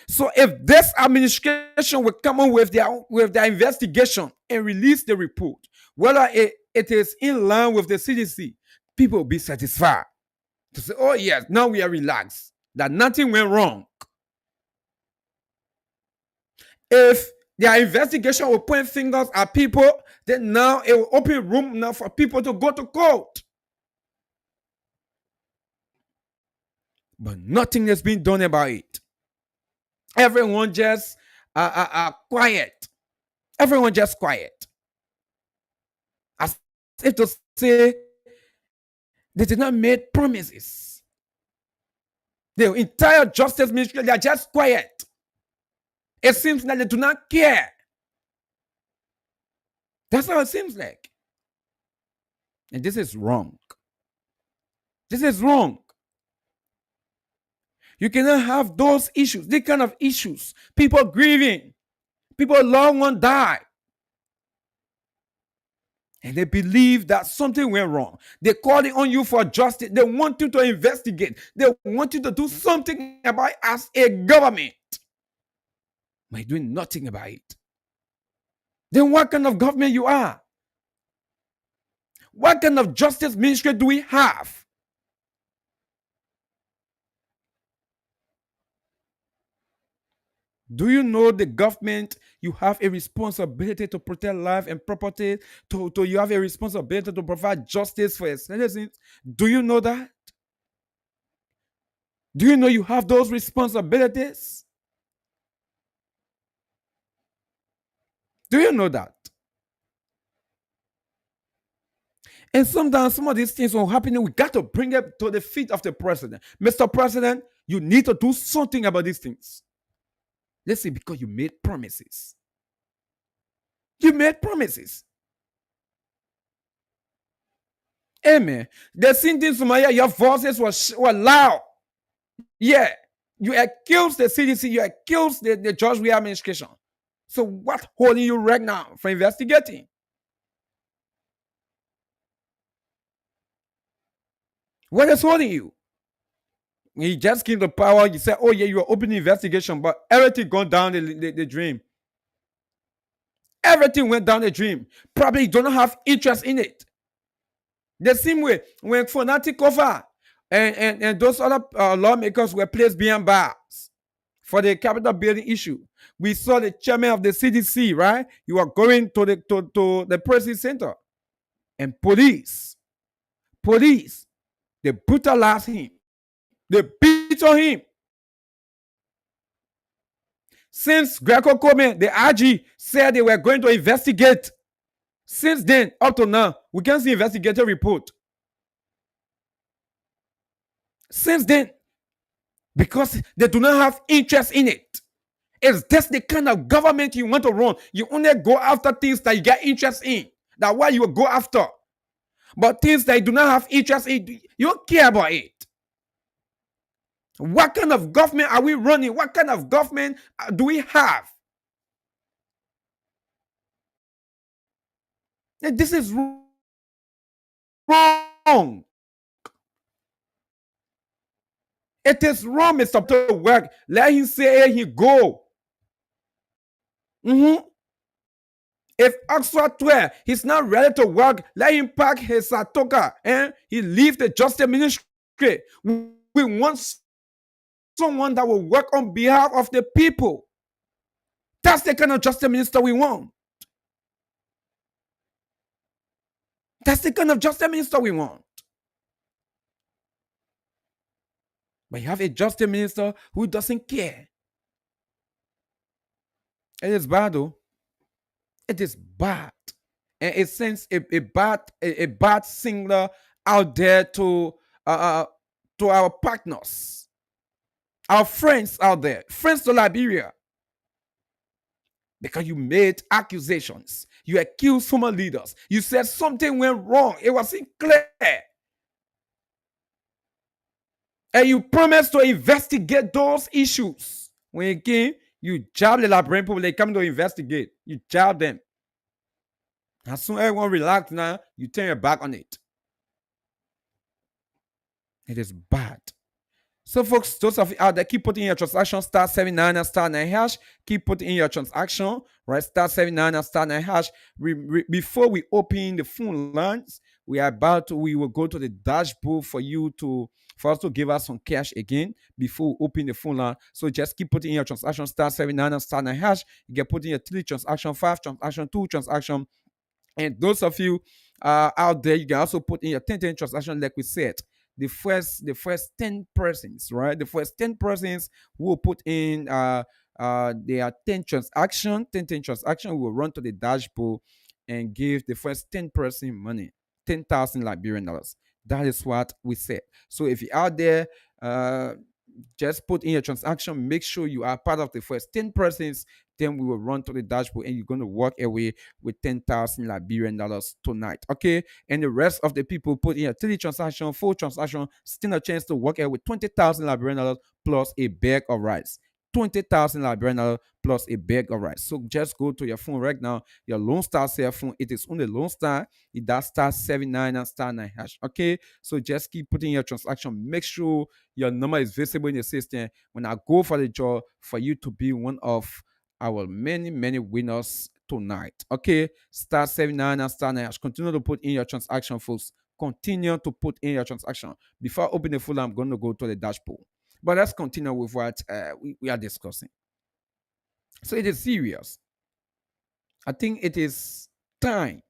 So if this administration will come on with their investigation and release the report, whether it is in line with the CDC, people will be satisfied to say, oh yes, now we are relaxed, that nothing went wrong. If their investigation will point fingers at people, then now it will open room now for people to go to court. But nothing has been done about it. Everyone just quiet. Everyone just quiet. As if to say they did not make promises. The entire Justice Ministry, they are just quiet. It seems like they do not care. That's how it seems like. And this is wrong. This is wrong. You cannot have those issues, this kind of issues. People grieving, people loved one die, and they believe that something went wrong. They're calling on you for justice. They want you to investigate. They want you to do something about it as a government. But you're doing nothing about it. Then what kind of government you are? What kind of justice ministry do we have? Do you know the government, you have a responsibility to protect life and property, to you have a responsibility to provide justice for your citizens? Do you know that? Do you know you have those responsibilities? Do you know that? And sometimes some of these things will happen. We got to bring it to the feet of the president. Mr. President, you need to do something about these things. Let's say because you made promises. You made promises. Amen. The same thing, Somalia, your voices were loud. Yeah. You accused the CDC, you accused the George Weah administration. So what's holding you right now for investigating? What is holding you? He just came to power. You said, oh yeah, you are opening investigation, but everything gone down the dream. Everything went down the dream. Probably you don't have interest in it. The same way when Fanatic over and those other lawmakers were placed behind bars for the Capitol building issue. We saw the chairman of the CDC, right? You are going to the press center, and police, they brutalized him. They beat on him. Since Greco Coleman, the IG, said they were going to investigate, since then, up to now, we can't see investigative report. Since then, because they do not have interest in it. Is this the kind of government you want to run? You only go after things that you get interest in. That's why you will go after. But things that you do not have interest in, you don't care about it. What kind of government are we running? What kind of government do we have? And this is wrong. It is wrong, Mr. To work. Let him say he go. If Oxford 12, he's not ready to work, let him pack his satoka and he leave the justice ministry. We want someone that will work on behalf of the people. That's the kind of justice minister we want. That's the kind of justice minister we want. But you have a justice minister who doesn't care. It is bad, though. It is bad. And it sends a bad signal out there to our partners, our friends out there, friends to Liberia. Because you made accusations. You accused former leaders. You said something went wrong. It wasn't clear. And you promised to investigate those issues. When you came, you jabbed the Liberian people. They come to investigate. You jabbed them. As soon as everyone relaxed now, you turn your back on it. It is bad. So, folks, those of you out there, keep putting in your transaction, *79 and *9#. Keep putting in your transaction, right? *79 and *9#. Before we open the phone lines, we will go to the dashboard for us to give us some cash again before we open the phone line. So just keep putting in your transaction, *79 and *9#. You can put in your 3 transaction, 5 transaction, 2 transaction. And those of you out there, you can also put in your 10 transaction, like we said. The first 10 persons, right? The first 10 persons will put in their 10 transaction. 10 transaction will run to the dashboard and give the first 10 person money, 10,000 Liberian dollars. That is what we said. So if you're out there, just put in your transaction. Make sure you are part of the first 10 persons. Then we will run to the dashboard and you're going to walk away with 10,000 Liberian dollars tonight. Okay. And the rest of the people put in a 3 transaction, 4 transaction, still a chance to walk away with 20,000 Liberian dollars plus a bag of rice. 20,000 Liberian dollars plus a bag of rice. So just go to your phone right now, your Lone Star cell phone. It is on the Lone Star. It does star 79 and star 9 hash. Okay. So just keep putting your transaction. Make sure your number is visible in the system when I go for the draw for you to be one of our many winners tonight. Okay. Star 79 and star 9 hash. Continue to put in your transaction, folks. Continue to put in your transaction. Before I open the full, I'm going to go to the dashboard. But let's continue with what we are discussing. So it is serious. I think it is time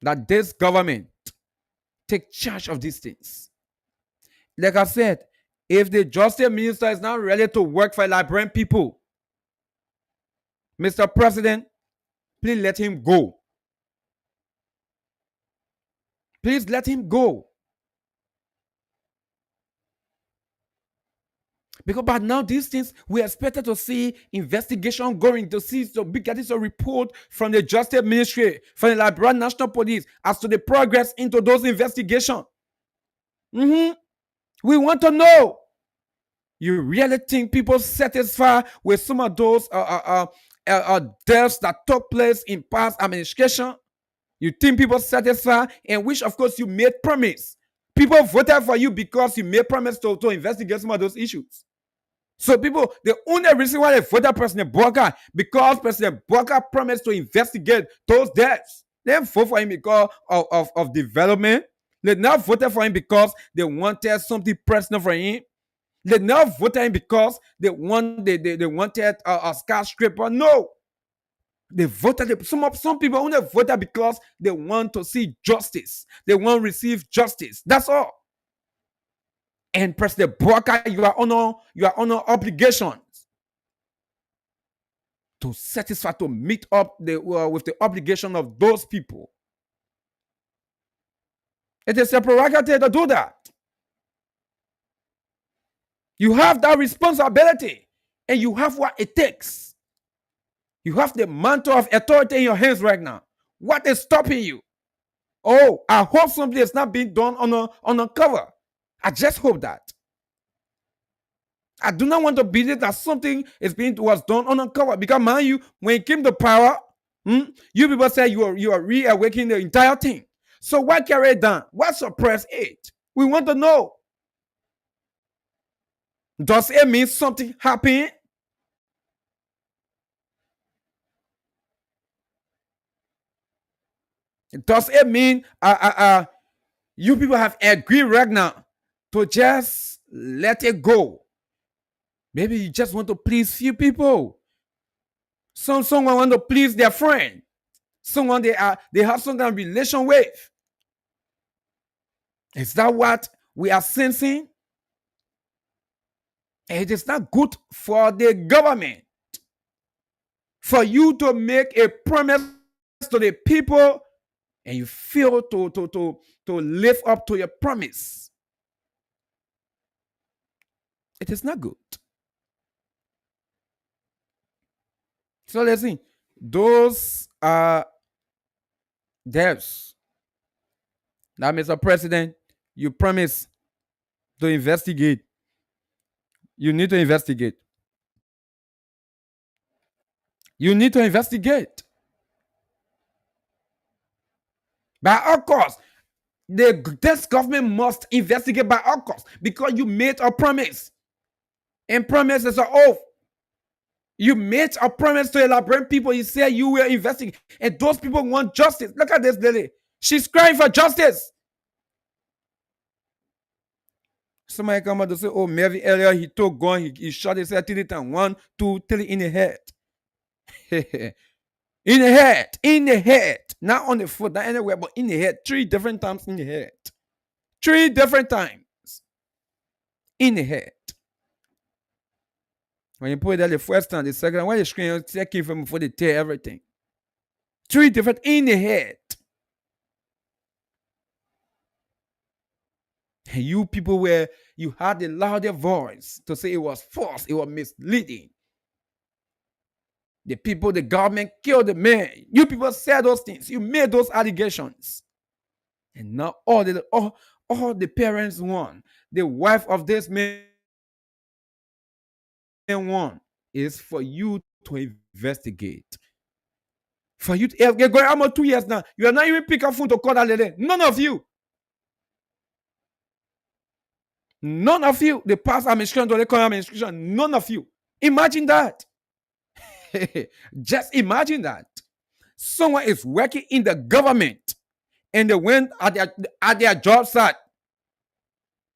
that this government take charge of these things. Like I said, if the justice minister is not ready to work for Liberian people, Mr. President, please let him go. Please let him go. Because by now, these things, we expected to see investigation going, to see getting a report from the Justice Ministry, from the Liberian National Police as to the progress into those investigations. We want to know. You really think people satisfied with some of those deaths that took place in past administration? You think people satisfied, and which of course you made promise. People voted for you because you made promise to investigate some of those issues. So people, the only reason why they voted President Boakai, because President Boakai promised to investigate those deaths. They didn't vote for him because of development. They not voted for him because they wanted something personal for him. They not voted him because they wanted a skyscraper. No. They voted, some people only voted because they want to see justice. They want to receive justice. That's all. And President Boakai, you are on obligations to satisfy, to meet up with the obligation of those people. It is a prerogative to do that. You have that responsibility, and you have what it takes. You have the mantle of authority in your hands right now. What is stopping you? Oh, I hope something is not being done on a cover. I just hope that. I do not want to believe that something was done on a cover, because mind you, when it came to power, you people say you are reawakening the entire thing. So why carry it down? Why suppress it? We want to know. Does it mean something happened? Does it mean you people have agreed right now to just let it go? Maybe you just want to please few people. Someone want to please their friend. Someone they have some kind of relation with. Is that what we are sensing? It is not good for the government for you to make a promise to the people and you fail to live up to your promise. It is not good. So let's see. Those are deaths. Now, Mr. President, you promise to investigate. You need to investigate. You need to investigate. By all costs, this government must investigate by all costs, because you made a promise. And promise is an oath. You made a promise to the Liberian people. You said you will investigate. And those people want justice. Look at this lady. She's crying for justice. Somebody come out to say, oh, Melvin earlier, he took gun, he shot his head 3 times. 1, 2, 3 in the head. In the head. Not on the foot, not anywhere, but in the head. 3 different times in the head. 3 different times in the head. When you put it there the first time, the second time, when you scream, checking from before they tear everything. 3 different in the head. And you people were, you had a louder voice to say it was false, it was misleading. The people, the government killed the man. You people said those things. You made those allegations. And now all the parents won. The wife of this man won is for you to investigate. For you to you're going almost 2 years now. You are not even pick up phone to call that lady. None of you. None of you. The past administration to the current administration. None of you. Imagine that. Just imagine that. Someone is working in the government and they went at their job site.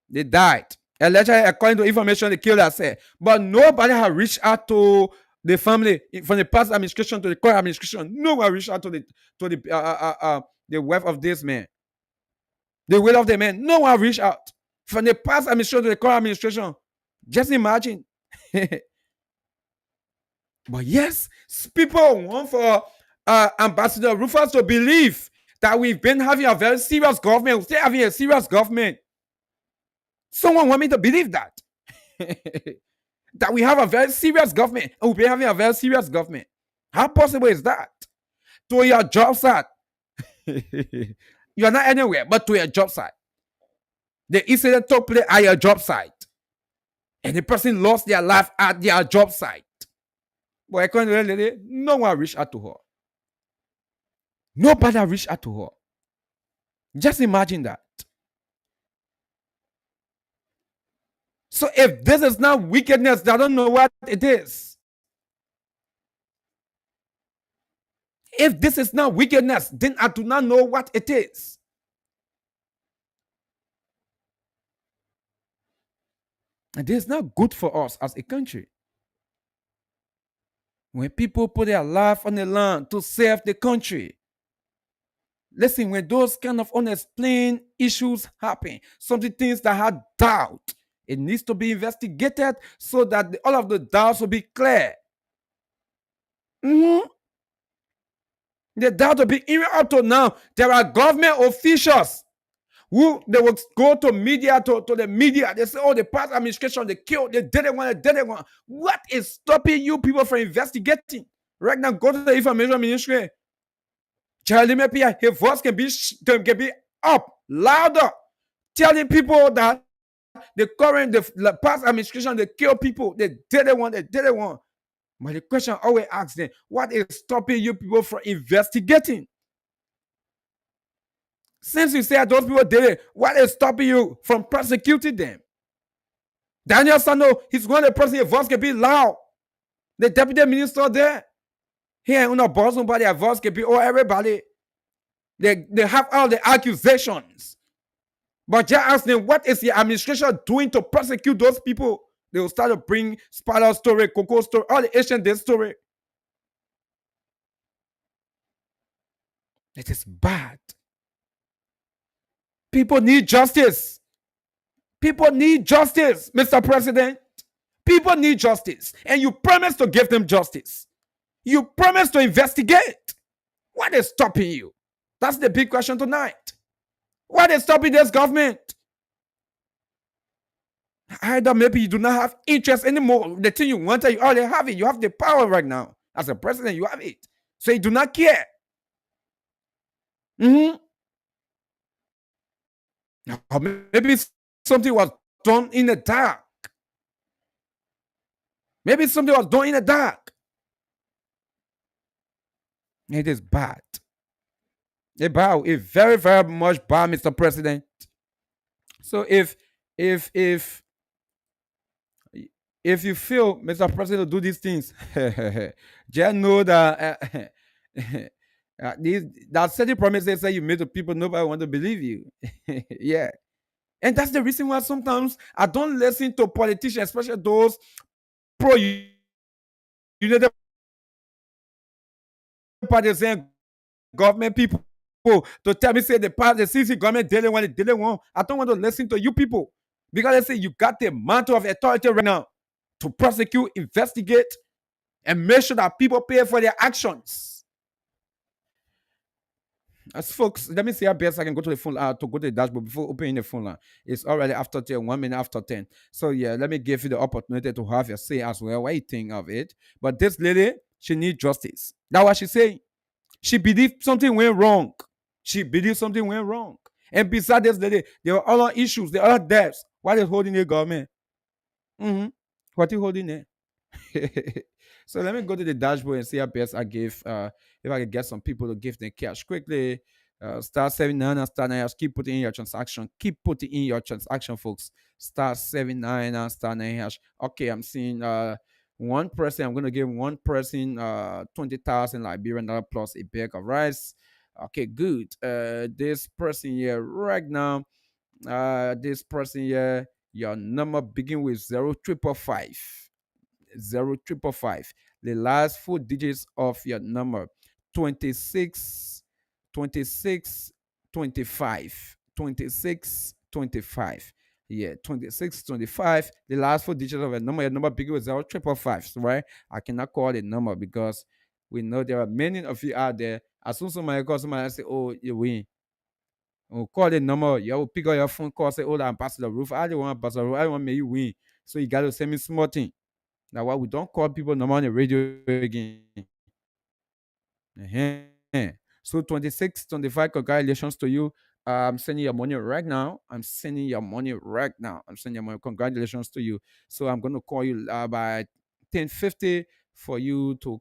They died. Allegedly, according to information, they killed herself. But nobody has reached out to the family from the past administration to the current administration. No one reached out to the wife of this man, the will of the man. No one reached out from the past administration to the current administration. Just imagine. But yes, people want for Ambassador Rufus to believe that we've been having a very serious government. We're still having a serious government. Someone want me to believe that. That we have a very serious government and we've been having a very serious government. How possible is that? To your job site. You are not anywhere but to your job site. The incident took place at your job site. And the person lost their life at their job site. But according to the lady, no one reached out to her. Nobody reached out to her. Just imagine that. So if this is not wickedness, I don't know what it is. If this is not wickedness, then I do not know what it is. And this is not good for us as a country. When people put their life on the line to save the country. Listen, when those kind of unexplained issues happen, some things that had doubt, it needs to be investigated so that all of the doubts will be clear. The doubt will be, even up to now, there are government officials who they will go to media, to the media. They say, oh, the past administration, they killed, they didn't want. What is stopping you people from investigating? Right now, go to the information ministry. Charlie Mepia, his voice can be up, louder, telling people that the past administration, they kill people, they didn't want. But the question I always asks them, what is stopping you people from investigating? Since you say those people did it, what is stopping you from prosecuting them? Daniel Sano, he's one of the person, his voice can be loud. The deputy minister there, he ain't gonna boss nobody, his voice can be, oh, everybody. They have all the accusations. But just ask them, what is the administration doing to prosecute those people? They will start to bring Spider story, Coco story, all the Asian Day story. It is bad. People need justice. People need justice, Mr. President. People need justice. And you promise to give them justice. You promise to investigate. What is stopping you? That's the big question tonight. What is stopping this government? Either maybe you do not have interest anymore. The thing you wanted, you already have it. You have the power right now. As a president, you have it. So you do not care. Or maybe something was done in the dark. Maybe something was done in the dark. It is bad. It's bad. It's very, very much bad, Mr. President. So if you feel, Mr. President, to do these things, just know that that certain promises that you made to people, nobody want to believe you. Yeah. And that's the reason why sometimes I don't listen to politicians, especially those pro-United Parties and government people, to tell me, say the CC government didn't want. I don't want to listen to you people. Because they say you got the mantle of authority right now to prosecute, investigate, and make sure that people pay for their actions. As folks, let me see how best I can go to the phone to go to the dashboard before opening the phone line. It's already after 10, 1 minute after 10. So yeah, let me give you the opportunity to have your say as well. What you think of it? But this lady, she needs justice. That's what she's saying. She believed something went wrong. She believed something went wrong. And besides this lady, there were other issues, there are other debts. What is holding the government? Mm-hmm. What is holding it? So let me go to the dashboard and see how best I give. If I can get some people to give them cash quickly. Star 79 and star 9 hash. Keep putting in your transaction. Keep putting in your transaction, folks. Star 79 and star 9 hash. Okay, I'm seeing one person. I'm gonna give one person 20,000 Liberian dollar plus a bag of rice. Okay, good. This person here right now. This person here. Your number begin with 0555. 0555. The last four digits of your number 26, 26, 25, 26, 25. Yeah, 26, 25. The last four digits of your number begin with 0555. So, right? I cannot call the number because we know there are many of you out there. As soon as somebody calls somebody say, oh, you win. Oh, call the number. You will pick up your phone call, say, oh, I'm passing the roof. I don't want to pass the roof. I want me you win. So you got to send me small thing. Now, why we don't call people number on the radio again? So 26, 25, congratulations to you. I'm sending your money right now. I'm sending your money right now. I'm sending your money. Congratulations to you. So I'm going to call you by 10:50 for you to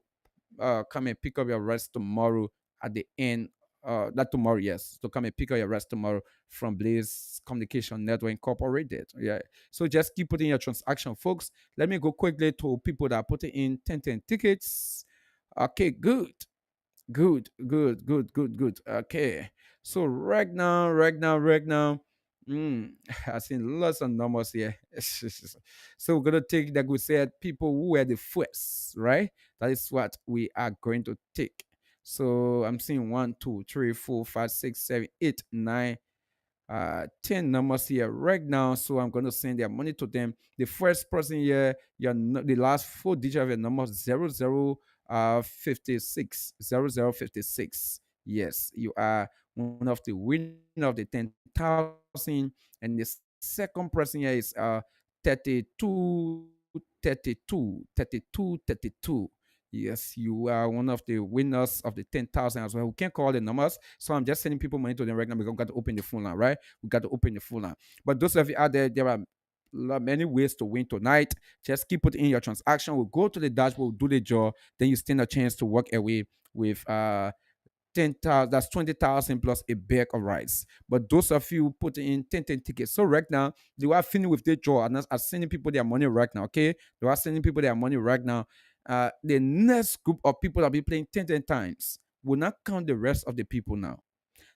come and pick up your rest tomorrow at the end. Not tomorrow, yes. To come and pick up your rest tomorrow from Blaze Communication Network Incorporated. Yeah. So just keep putting your transaction, folks. Let me go quickly to people that are putting in 10 tickets. Okay, good. Good. Okay. So right now, I seen lots of numbers here. So we're gonna take, like we said, people who were the first, right? That is what we are going to take. So I'm seeing 1, 2, 3, 4, 5, 6, 7, 8, 9, 10 numbers here right now. So I'm going to send their money to them. The first person here, the last four digits of your number 0056 0056. Yes, you are one of the winner of the 10,000. And the second person here is 32 32 32 32. Yes, you are one of the winners of the 10,000 as well. We can't call the numbers. So I'm just sending people money to them right now because we've got to open the phone line, right? We got to open the phone line. But those of you out there, there are many ways to win tonight. Just keep putting in your transaction. We'll go to the dashboard, do the job. Then you stand a chance to walk away with 10,000, that's 20,000 plus a bag of rice. But those of you putting in 10 tickets. So right now, they are finished with their draw and are sending people their money right now. Okay. They are sending people their money right now. The next group of people that will be playing 10 times will not count the rest of the people now.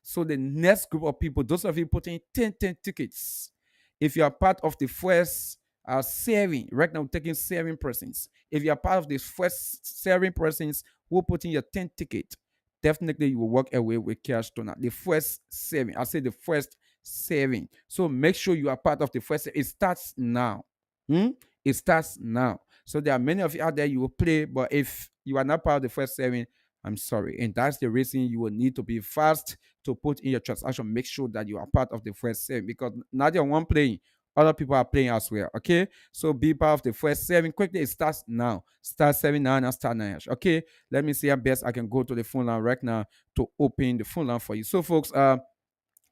So the next group of people, those of you putting 10 tickets, if you are part of the first serving, right now we're taking serving persons. If you are part of the first serving persons who put in your 10 ticket, definitely you will walk away with cash tonight. The first saving, I say the first saving. So make sure you are part of the first. It starts now. It starts now. So there are many of you out there you will play, but if you are not part of the first saving, I'm sorry. And that's the reason you will need to be fast to put in your transaction. Make sure that you are part of the first saving because not your one playing, other people are playing as well. Okay. So be part of the first saving quickly. It starts now. Start 79 and start 9. Okay. Let me see how best I can go to the phone line right now to open the phone line for you. So, folks,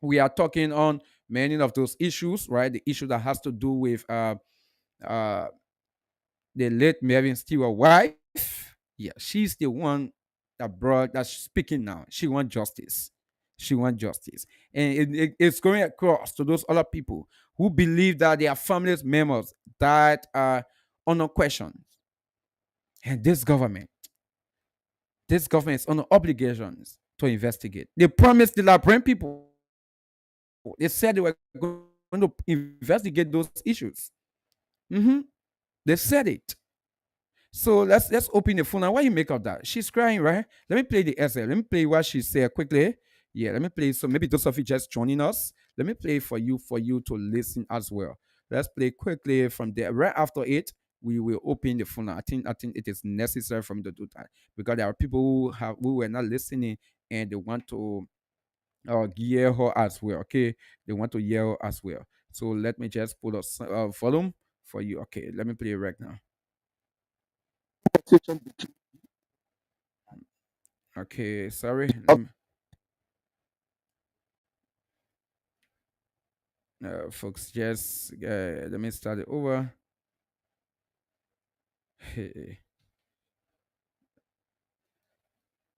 we are talking on many of those issues, right? The issue that has to do with uh the late Marvin Stewart wife. Yeah, she's the one that's speaking now. She wants justice. She wants justice. And it's going across to those other people who believe that their families members died on a question. And this government is on obligations to investigate. They promised the Liberian people. They said they were going to investigate those issues. They said it. So let's open the phone. Now, what you make of that? She's crying, right? Let me play the essay. Let me play what she said quickly. Yeah, let me play. So maybe those of you just joining us, let me play for you to listen as well. Let's play quickly from there. Right after it, we will open the phone. I think it is necessary for me to do that because there are people who were not listening and they want to or hear her as well. Okay, they want to hear her as well. So let me just put a volume for you. Okay, let me play it right now. Conversation between Okay, sorry. Let me, folks, just let me start it over. Hey,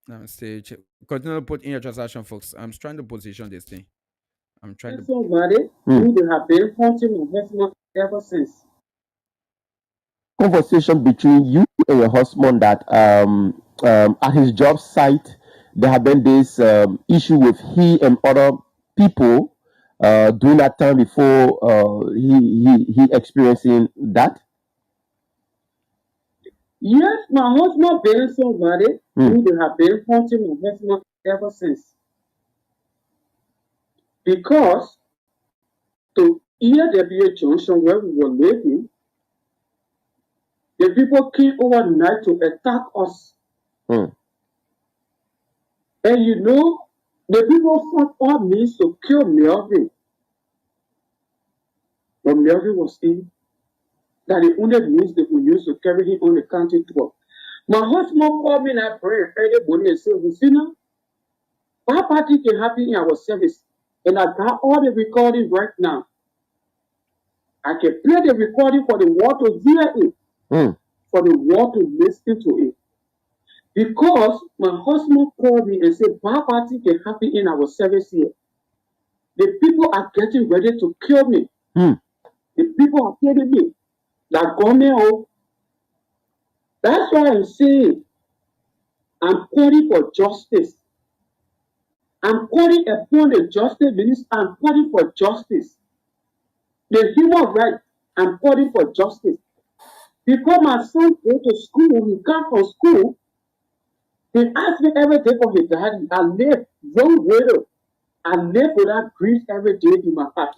let me say, continue to put in your transaction, folks. I'm trying to position this thing. I'm trying to. Somebody who they have been haunting my husband ever since. conversation between you and your husband that at his job site there have been this issue with he and other people during that time before he experiencing that. Yes, my husband been somebody who they have been haunting my husband ever since. Because to ERWA Junction where we were living, the people came overnight to attack us. Mm. And you know, the people fought all means to kill Melvin. But Melvin was in that the only means they could use to carry him on the county tour. My husband called me and I prayed Friday morning and said, Lucina, our party can happen in our service. And I got all the recording right now. I can play the recording for the world to hear it, for the world to listen to it. Because my husband called me and said, our party can happen in our service here. The people are getting ready to kill me. The people are telling me that government, oh, that's why I'm saying I'm calling for justice. I'm calling upon the justice minister. I'm calling for justice. The human right. I'm calling for justice. Because my son go to school, he come from school, he asked me every day for his daddy. I live young widow. I live with that grief every day in my heart.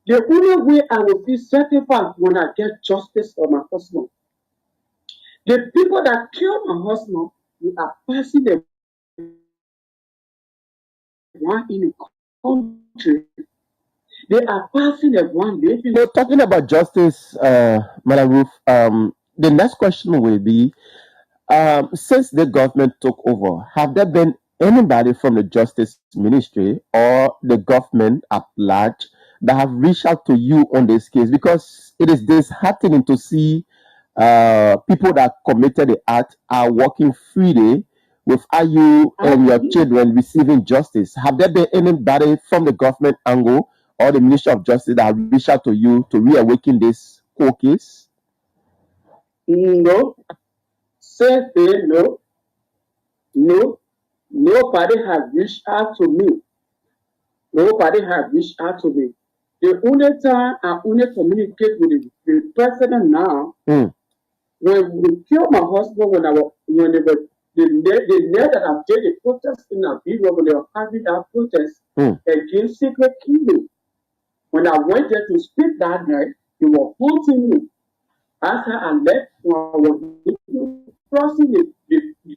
The only way I will feel satisfied when I get justice for my husband. The people that killed my husband, they are passing the one in the country. They are passing the one living. You know, talking about justice, Madam Ruth, the next question will be since the government took over, have there been anybody from the Justice Ministry or the government at large that have reached out to you on this case? Because it is disheartening to see people that committed the act are working freely without you and your children receiving justice. Have there been anybody from the government angle or the Ministry of Justice that have reached out to you to reawaken this court case? No. Say no. No. Nobody has reached out to me. Nobody has reached out to me. The only time I only communicate with the president now, when we killed my husband, when they were the day that I did the protest in Abiba, when they were having that protest against secret killing. When I went there to speak that night, they were haunting me. After I left, when I was crossing to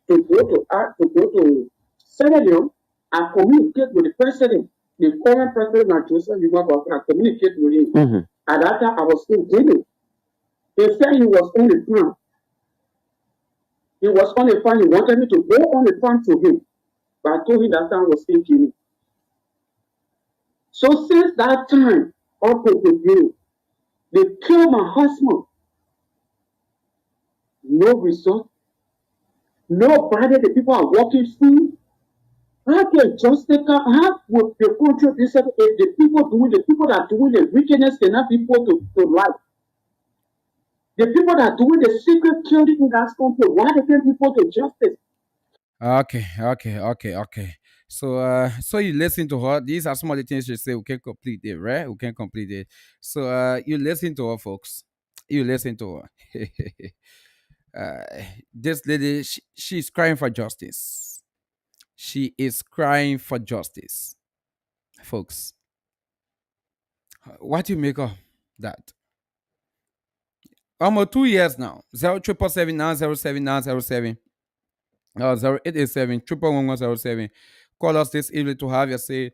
go to Senegal, I communicate with the president, the current president, Joseph Yuma, I communicate with him. At that time, I was still dealing. He said he was on the farm. He was on the farm. He wanted me to go on the farm to him. But I told him that time was still dealing. So since that time, up to today, they killed my husband. No result. Nobody, the people are walking through. How can justice how would the country be said if the people that are doing the wickedness cannot be put to life? The people that are doing the secret killing in that country, why they can't be put to justice? Okay. So you listen to her. These are some of the things she say. We can complete it, right? We can complete it. So you listen to her, folks. You listen to her. This lady, she's crying for justice. She is crying for justice, folks. What do you make of that? Almost 2 years now. 0777907 08887 11107. Call us this evening to have your say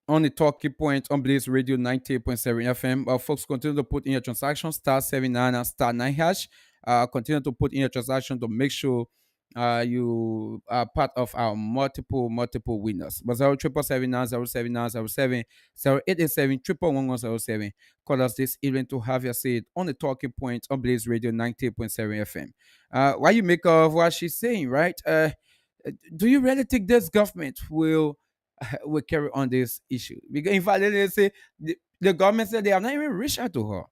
on the talking point on Blaze Radio 98.7 FM. Folks, continue to put in your transaction *79 and *9#. Continue to put in your transaction to make sure you are part of our multiple winners. But 077907907 Call us this evening to have your say on the talking point on Blaze Radio 98.7 FM. Why you make of what she's saying, right? Do you really think this government will carry on this issue? Because in fact, they say the government said they have not even reached out to her.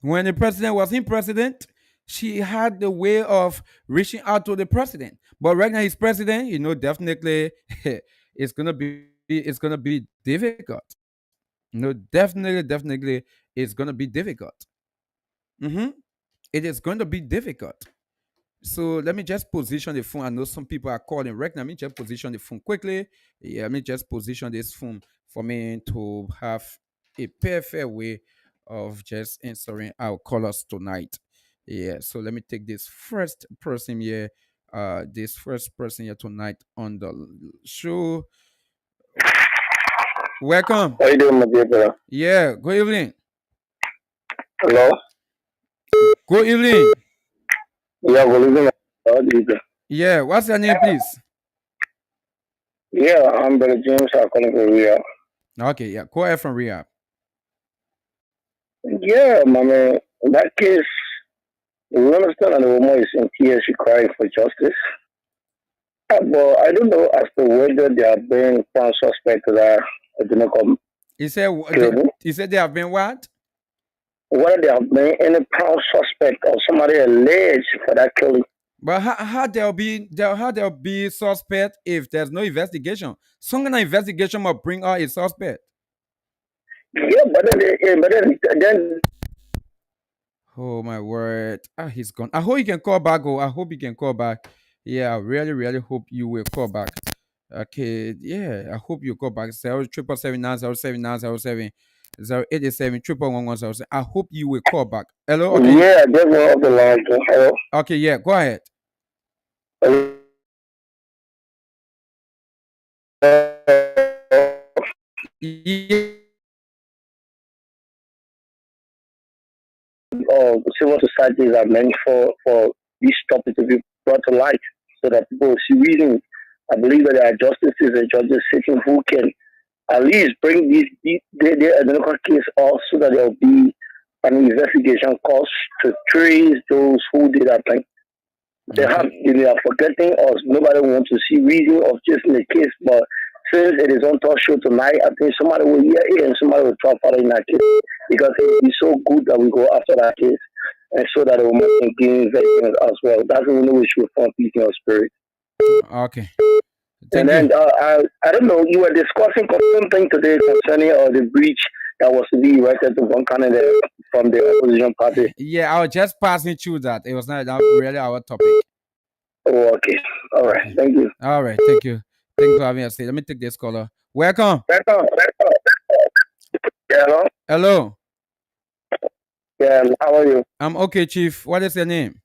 When the president was in president, she had the way of reaching out to the president. But right now he's president, definitely it's gonna be difficult. Definitely it's gonna be difficult. It is going to be difficult. So let me just position the phone. I know some people are calling right now. Let me just position the phone quickly. Yeah, let me just position this phone for me to have a perfect way of just answering our callers tonight. Yeah, so let me take this first person here. This first person here tonight on the show. Welcome. How you doing, my dear brother? Yeah, good evening. Hello? Good evening. Yeah, good evening. How do you do? Yeah, what's your name, please? Yeah, I'm Brother James. I'm calling from Riyadh. Okay, yeah, go ahead from Riyadh. Yeah, my man, in that case, we understand that the woman is in tears, she crying for justice. But I don't know as to whether they are being found suspect that did not come. He said they have been what? Whether they have been any proud suspect or somebody alleged for that killing. But how there'll be suspect if there's no investigation? Some kind of investigation must bring out a suspect. Yeah, but then Oh my word! He's gone. I hope you can call back. I hope you can call back. Yeah, I really hope you will call back. Okay, yeah, I hope you call back. 07779079070 087 I hope you will call back. Hello. Okay. Yeah, just one of the line. Hello. Okay. Yeah. Go ahead. Civil societies are meant for these topics to be brought to light so that people will see reason. I believe that there are justices and judges sitting who can at least bring their identical case off so that there will be an investigation cost to trace those who did that thing. They are forgetting us. Nobody wants to see reason of just in the case, but since it is on talk show tonight, I think somebody will hear it and somebody will try further in that case because it will be so good that we go after that case and so that the woman can gain vengeance as well. That's the only way she will find peace in her spirit. Okay. And then I don't know, you were discussing something today concerning the breach that was to be erected to one candidate from the opposition party. Yeah, I was just passing through that. It was not really our topic. Oh, okay. All right. Thank you. All right. Thank you. Thank you for having us. Let me take this caller. Welcome. Yeah, hello? Hello. Yeah, how are you? I'm okay, Chief. What is your name?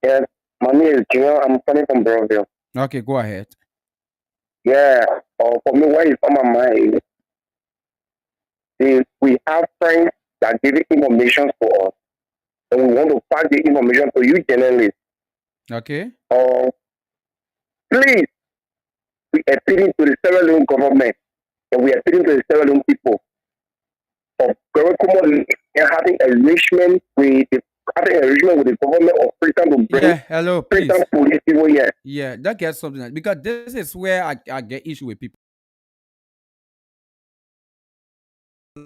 Yeah, my name is Junior. I'm calling from Broville. Okay, go ahead. Yeah, for me, what is on my mind is we have friends that give information for us, and we want to pass the information to you journalists. Okay. Please, we are appealing to the Sierra Leone government, and we are appealing to the Sierra Leone people of very common having arrangement with the government of freedom to bring hello, please. Police people here. Yeah, that gets something because this is where I get issue with people. A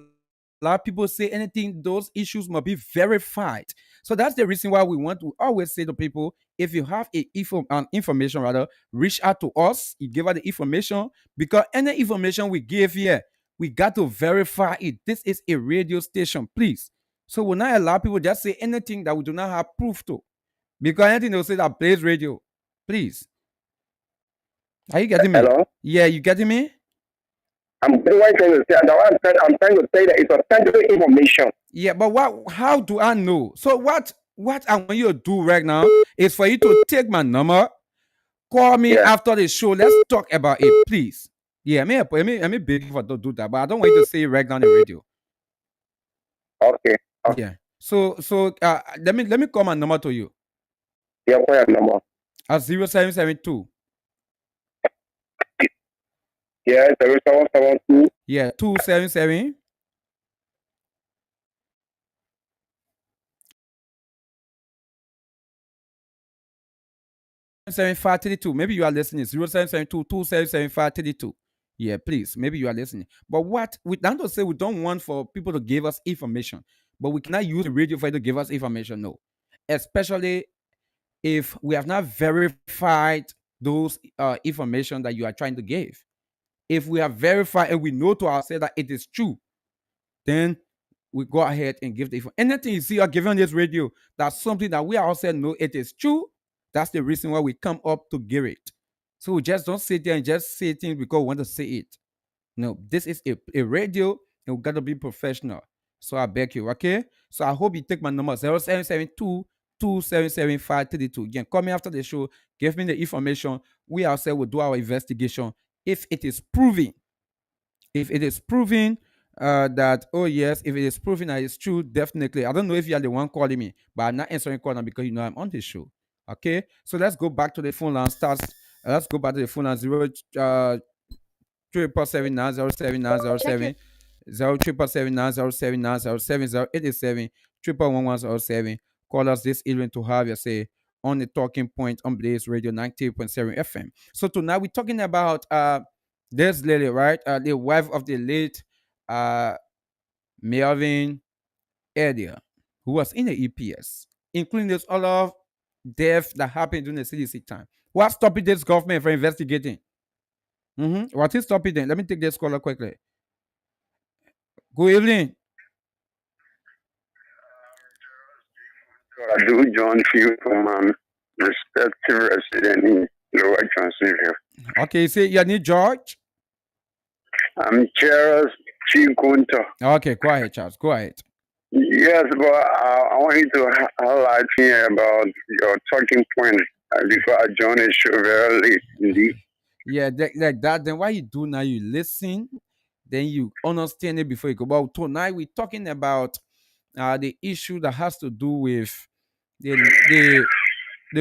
lot of people say anything, those issues must be verified. So that's the reason why we want to always say to people, if you have information, rather, reach out to us. You give us the information because any information we give here, we got to verify it. This is a radio station, please. So we'll not allow people just say anything that we do not have proof to. Because anything they'll say that plays radio. Please. Are you getting me? Hello? Yeah, you getting me? I'm trying to say that it's authentic information. Yeah, but how do I know? So what I want you to do right now is for you to take my number, Call me Yeah. after the show. Let's talk about it, please. Yeah, I may beg you for to do that, but I don't want you to say it right now on the radio. Okay. Yeah. So let me call my number to you. Yeah, what your number? 0772. Yeah, 0772. Yeah, 277 7532. Maybe you are listening. 0772 277 Yeah, please. Maybe you are listening. But what we don't say we don't want for people to give us information, but we cannot use the radio for you to give us information. No, especially if we have not verified those information that you are trying to give. If we have verified and we know to ourselves that it is true, then we go ahead and give the info. Anything you see or given on this radio, that's something that we ourselves know it is true. That's the reason why we come up to give it. So we just don't sit there and just say things because we want to say it. No, this is a radio and we got to be professional. So I beg you, okay? So I hope you take my number 0772 277 You can call me after the show, give me the information. We ourselves will do our investigation. If it is proven that, oh yes, if it is proven that it's true, definitely. I don't know if you are the one calling me, but I'm not answering call now because you know I'm on the show. Okay, so let's go back to the phone line. Let's go back to the phone line. 07779079070 07779079070 Call us this evening to have your say on the talking point on Blaze Radio 98.7 FM. So tonight we're talking about this lady, right? The wife of the late Melvin Edia, who was in the EPS, including this all of death that happened during the CDC time. What's stopping this government from investigating? What is stopping them? Let me take this caller quickly. Good evening. I do John Field from respective resident in Lower Transylvania. Okay, you say you need George? I'm Charles Chikunta. Okay, go ahead, Charles. Go ahead. Yes, but I want you to highlight here about your talking point before I join the show very late, indeed. Yeah, like that. Then what you do now, you listen, then you understand it before you go. But tonight we're talking about the issue that has to do with the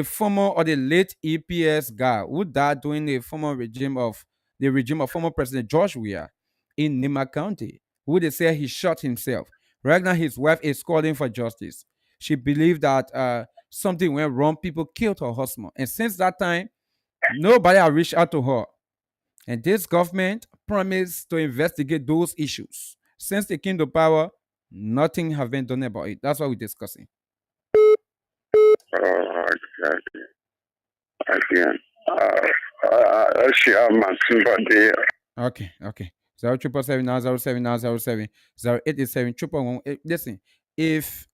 former or the late EPS guy who died during the regime of former President George Weah in Nima County, who they say he shot himself. Right now, his wife is calling for justice. She believed that something went wrong. People killed her husband, and since that time, nobody has reached out to her. And this government promised to investigate those issues. Since they came to power, nothing has been done about it. That's what we're discussing. Again. I share my sympathy. Okay. 0777907907 087 Listen, if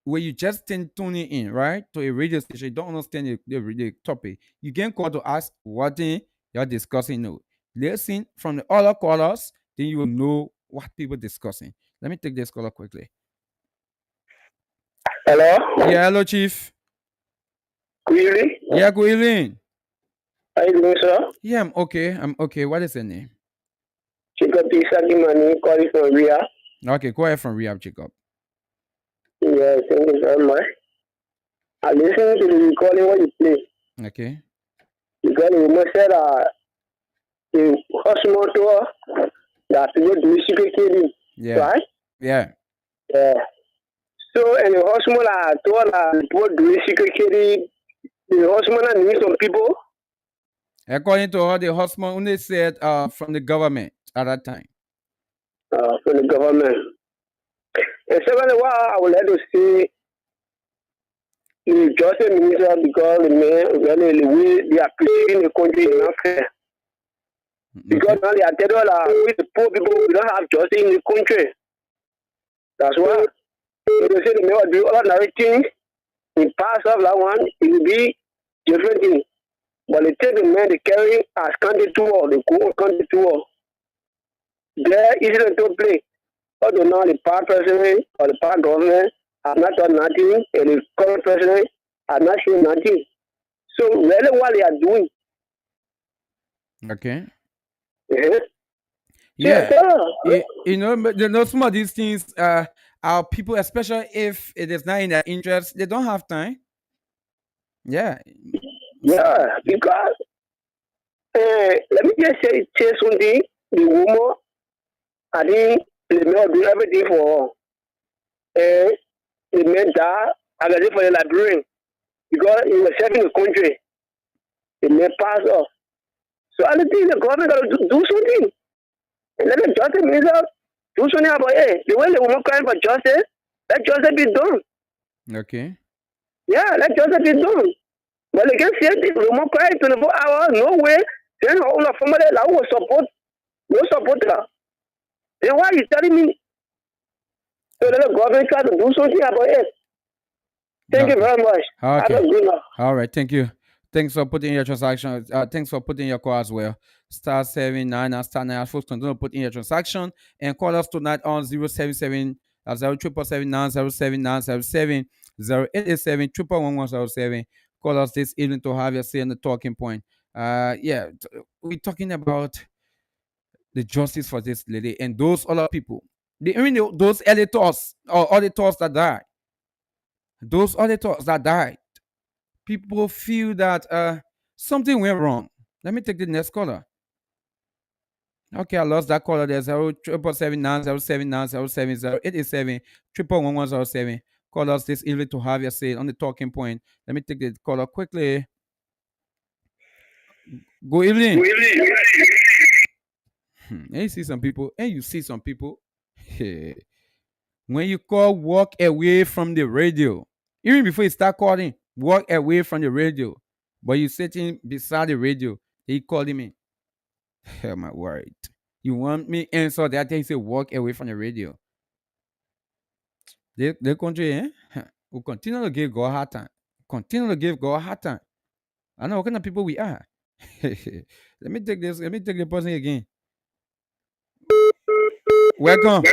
when you just tuning in, right, to a radio station, you don't understand the topic, you can call to ask what thing you're discussing. No, listen from the other callers, then you will know what people discussing. Let me take this caller quickly. Hello? Yeah, hello, Chief. Good evening. Yeah, good evening. How you doing, sir? Yeah, I'm okay. What is your name? Jacob Isagimani, calling from Ria. Okay, go ahead from Rehab, Jacob. Yeah, thank you very much. I listened to the recording what you play. Okay. Because you must say that the hospital tour that people do secret killing. Yeah. Right? Yeah. Yeah. So, and the hospital tour that people do secret killing, the hospital needs some people. According to her, the husband only said from the government at that time. From the government. And secondly, what I would like to say, the justice minister, because the man, really, the way they are perceiving the country is not fair. Because now they are telling us with the poor people, we don't have justice in the country. That's why. So they say the man will do all that things. In past of that one, it will be different thing. But they take the man they carry as country tour, the country tour. There is a to play. Although now the past president or the past government have not done nothing, and the current president has not shown nothing. So really what they are doing, Okay. Yeah. Yeah. So, Some of these things, our people, especially if it is not in their interest, they don't have time. Yeah. yeah, because let me just say something. The woman, I think the man do everything for her. The man die, I got it for the librarian because he was serving the country. The man passed off. So I think the government got to do something. And let the justice minister do something about it. The way the woman crying for justice, let justice be done. Okay. Yeah, let justice be done. But they can say the woman crying 24 hours, no way. Then all of family that will support, no support her. Then why are you telling me? So let the government try to do something about it. Thank you Okay. very much. Have Okay. a good night. All right. Thank you. Thanks for putting your transaction. Thanks for putting your call as well. Star 79 and star 9. Folks, continue to put in your transaction and call us tonight on 077 077 087 Call us this evening to have your say on the talking point. We're talking about the justice for this lady and those other people. Those editors or auditors that died. Those auditors that died. People feel that something went wrong. Let me take the next caller. Okay, I lost that caller. There's 077907907 Call us this evening to have your say on the talking point. Let me take the caller quickly. Good evening. And you see some people, when you call, walk away from the radio. Even before you start calling, walk away from the radio. But you sitting beside the radio, he calling me. Oh my word. You want me answer that thing say walk away from the radio. The country, will continue to give God a hard time. Continue to give God a hard time. I know what kind of people we are. Let me take the person again. Welcome.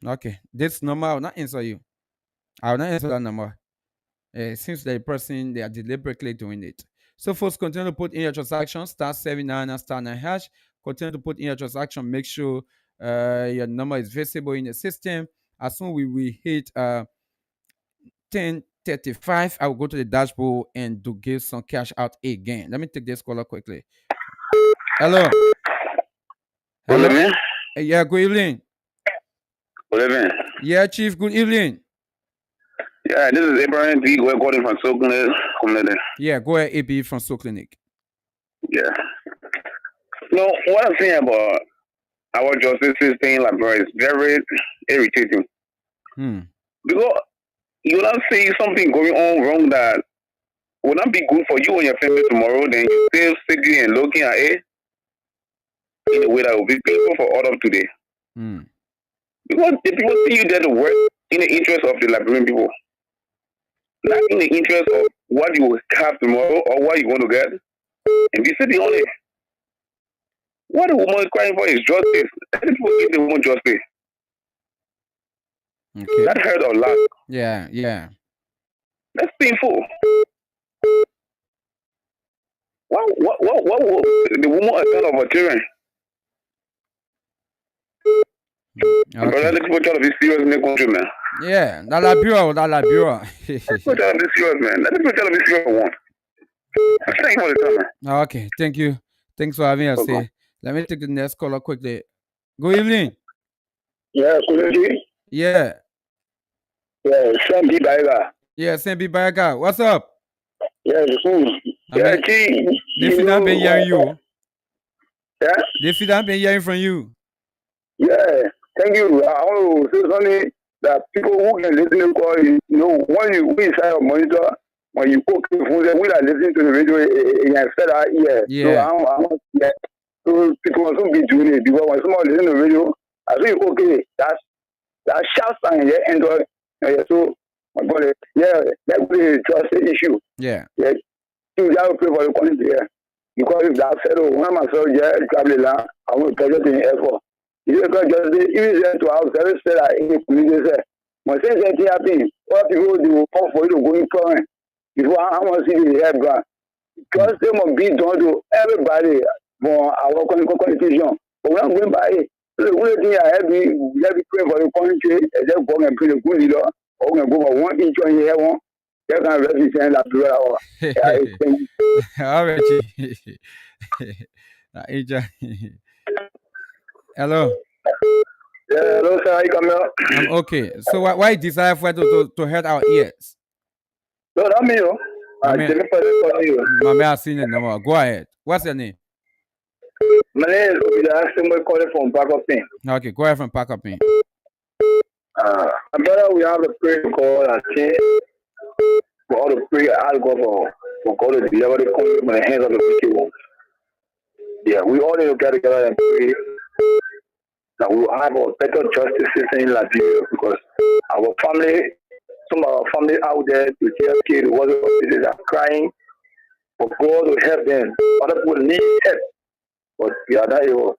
Okay. This number I will not answer you. I will not answer that number. It seems that the person they are deliberately doing it. So folks, continue to put in your transaction, star 79 and star 9 hash. Continue to put in your transaction. Make sure your number is visible in the system. As soon as we hit 10:35, I will go to the dashboard and do give some cash out again. Let me take this caller quickly. Hello. Hello. Good evening. Yeah, good evening. Good evening. Yeah, Chief, good evening. Yeah, this is Abraham B. We're calling from Soul Community. Yeah, go ahead, AB from Soul Clinic. Yeah. No, what I'm saying about our justice system, like, bro, is very irritating. Because you not see something going on wrong that would not be good for you and your family tomorrow, then you still sitting and looking at it in a way that will be painful for all of today. Because the people see you there to work in the interest of the Liberian people, not in the interest of what you will have tomorrow or what you want to get. And be sitting on it. What the woman is crying for is justice. Let people give the woman justice. Okay. That hurt a lot. Yeah. That's painful. What will the woman account of her children? Okay. Let people try to be serious in the country, man. Yeah, that la bureau. Let people try to be serious, man. Let people try to be serious for one. I'm saying all the time, man. Okay, thank you. Thanks for having us here. Let me take the next caller quickly. Good evening. Yeah, good evening. Yeah. Yeah, Sambi Baiga. Yeah, Sambi Baiga. What's up? Yeah, They feel I've been hearing you. Yeah? They feel I've been hearing from you. Yeah, thank you. I want to say something that people who can listen to call, when you inside your monitor, when you cook the food, we are listening to the radio in our ear. Yeah. So I want to so people must be doing it because when someone listen to the radio, I think okay, that's shouts and yeah, enjoy. So my brother, yeah, that will be just an issue. Yeah. Yeah, you have to pay for the quality here because if that fellow, when myself, yeah, traveling, I want to project in the airport. You can just even to our service that in the community. When things happen, what people do for you to go in front before I want to see the head ground. Justice must be done to everybody for our constitution. But we're not going by it. So the only thing I have to pray for the country is just go and pray the good leader. Or we're going to go for one each one here one. They can represent that people. All right. Hello. Yeah, hello sir, how you come out? I'm okay. So why desire for to hurt our ears? No, not me, yo. I mean, Jennifer is calling you. my man, seen the number. Go ahead. What's your name? My name is Obida. Somebody calling from backup thing. Okay, go ahead and pack up in. My brother, we have a prayer call and say for all the prayer I go for God to deliver the country from the hands of the wicked one. Yeah, we all need to get together and pray that we will have a better justice system in Liberia because our family, some of our family out there, to JFK, the world offices are crying for God to help them. Other people need help, but we are not able.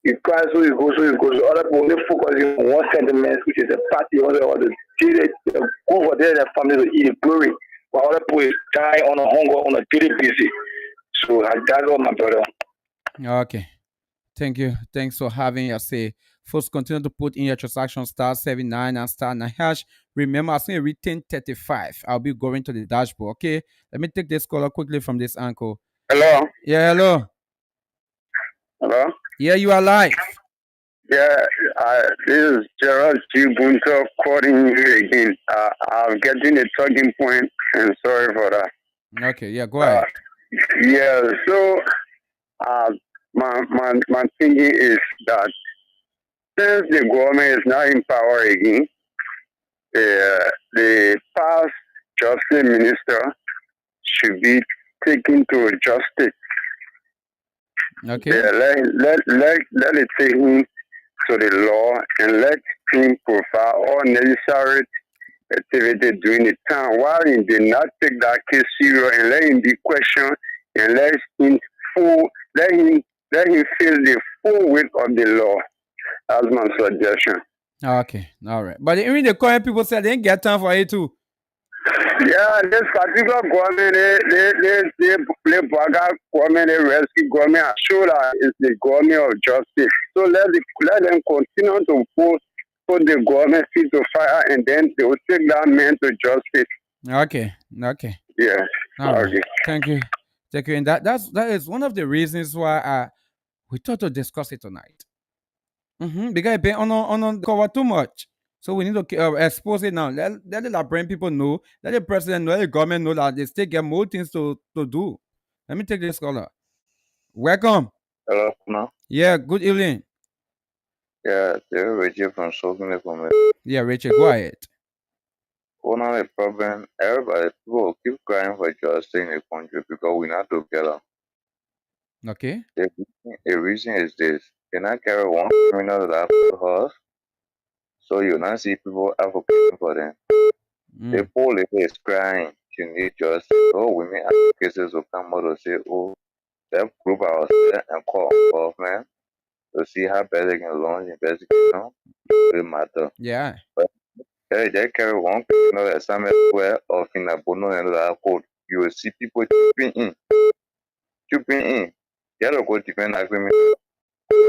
You cry, so you go, so you go. So other people only focusing on one sentiment, which is a party, or the go over there, their family to eat glory. But other people is dying on a hunger, on a daily basis. So that's all, my brother. Okay. Thank you. Thanks for having us. Say, folks, continue to put in your transaction *79 and *9#. Remember, as soon as you reach 10:35, I'll be going to the dashboard. Okay. Let me take this caller quickly from this uncle. Hello. Yeah, hello. Hello. Yeah, you are live. Yeah, this is Gerald G. Bunto calling you again. I'm getting a talking point, and sorry for that. Okay, yeah, go ahead. Yeah, so my thinking is that since the government is not in power again, the past justice minister should be taken to justice. Okay. Yeah, let it take him to the law and let him provide all necessary activity during the time. While he did not take that case serious and let him be questioned and let him feel the full weight of the law. That's my suggestion. Okay, all right. But even the current people said they didn't get time for it too. Yeah, this particular government, they government, they rescue government, and show that it's the government of justice. So let them continue to put the government feet to fire, and then they will take that man to justice. Okay. Yeah. All right. Thank you. And that is one of the reasons why we thought to discuss it tonight. Because it's been on cover too much. So we need to expose it now. Let the Liberian people know, let the president know, let the government know that they still get more things to do. Let me take this caller. Welcome. Hello, no? Yeah, good evening. Yeah, they're Richard from Soaking from it. Yeah, Richard, go ahead. One of the problem, everybody, people keep crying for justice in the country because we're not together. Okay. The reason is this. They not carry one criminal that after us, so you not see people advocating for them. The police is crying, you need justice. So women advocates will come out and say, oh, let's group ourselves and call on government to see how best they can launch investigation. It matter. Yeah. But they carry one criminal assignment where of in a bono and other code. You will see people chipping in. You don't go defend agreement.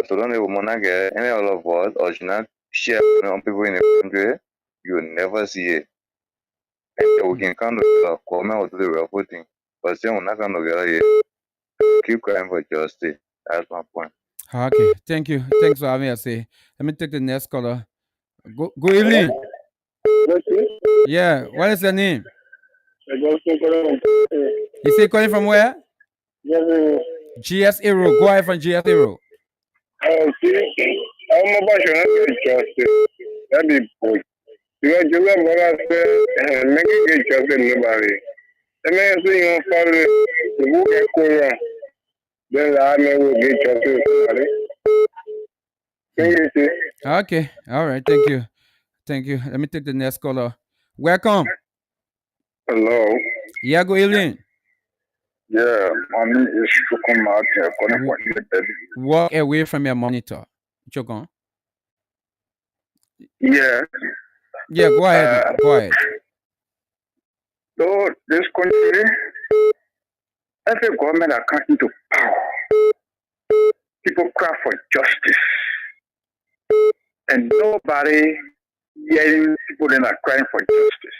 So don't even wanna get any all of us or should not share on people in the country. You will never see it. And we can come together, come out to the real thing. But then we're not come together yet. Keep crying for justice. That's my point. Okay. Thank you. Thanks for having us. Let me take the next caller. Good evening. Yeah. What is your name? You say calling from where? GS Aero. Go ahead from GS Aero. I'm about to justice. That be good. Because you have what I said, make it get justice nobody. The man saying on family, the book is Korea. Then the army will get justice nobody. Thank you. Okay. All right. Thank you. Let me take the next caller. Welcome. Hello. Yeah, good evening. Yeah, mommy is to come out here. Walk away from your monitor. Chokon. Yeah. Yeah, go ahead. Go ahead. So this country, every government that comes into power, people cry for justice. And nobody hearing people that are crying for justice.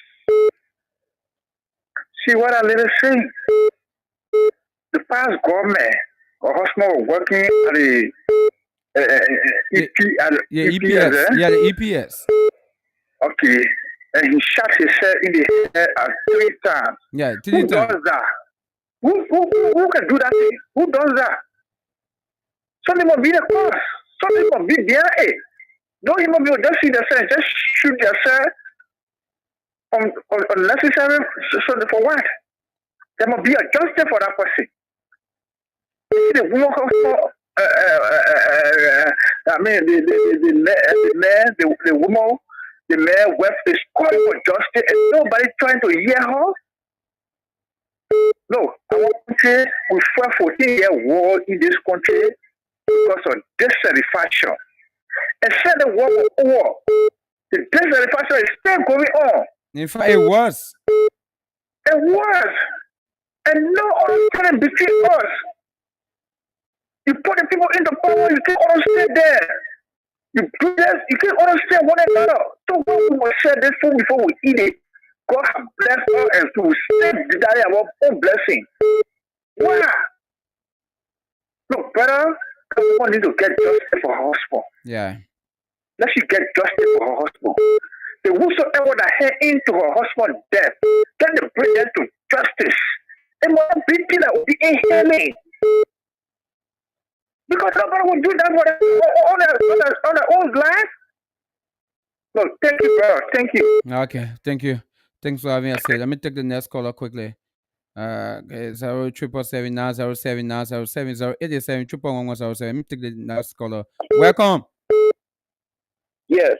See what I let us say? The past government or hospital working at the EPS. Yeah, the EPS. Okay. And he shot himself in the head 3 times. Yeah, 3 Who times. does that? Who can do that thing? Who does that? Something must be the cause. Something must be behind it. Don't even be just see themselves, just shoot yourself on unnecessary. So for what? There must be a justice for that person. You see the woman I mean the woman, the man wife is calling for justice and nobody trying to hear her. No, I want to say we fought 14-year war in this country because of dissatisfaction. And said the war, the dissatisfaction is still going on. In fact, it was. It was. And no understanding between us. You put the people in the power, you can't understand there. You can't understand one another. So when we will share this food before we eat it, God has blessed us and to save the day of our own blessing. Why? Look, brother, we need to get justice for our husband. Yeah. Let she get justice for her husband. The whosoever that head into her husband's death, let them bring them to justice. And what a big thing that will be inhaling. Because nobody will do that for their own life. No, thank you, brother. Thank you. Okay, thank you. Thanks for having us here. Let me take the next caller quickly. 077907907 Let me take the next caller. Welcome. Yes,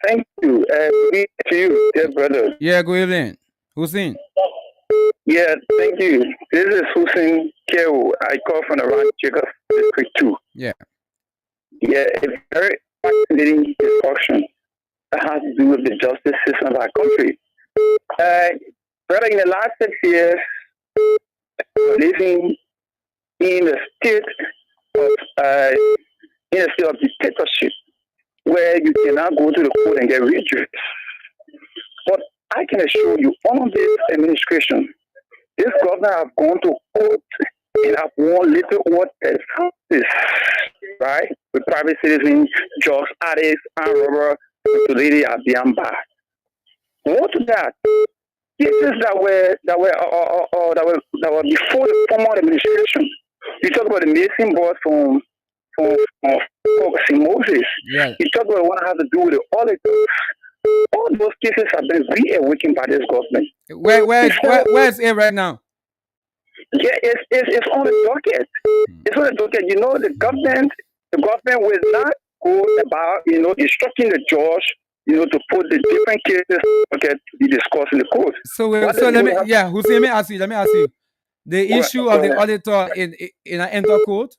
thank you. To you, dear brother. Yeah, good evening. Hussein. Yeah, thank you. This is Hussein Kewu. I call from around Jacob District 2. Yeah. Yeah, it's very fascinating discussion that has to do with the justice system of our country. Brother, in the last 6 years, living in a state of dictatorship, where you cannot go to the court and get redress. But I can assure you, under this administration, this governor have gone to court and have won little what justice, right? With private citizens, George Addis, and Robert, to Lady Abiamba. More to that, cases that were before the former administration. You talk about the missing boys from Moses. Yeah. You talk about what has to do with the auditors. All those cases have been reawakened by this government. Where is it right now? Yeah, it's on the docket. It's on the docket. You know, the government will not go about, instructing the judge, to put the different cases to be discussed in the court. So let me ask you. The issue of the auditor in an enter court?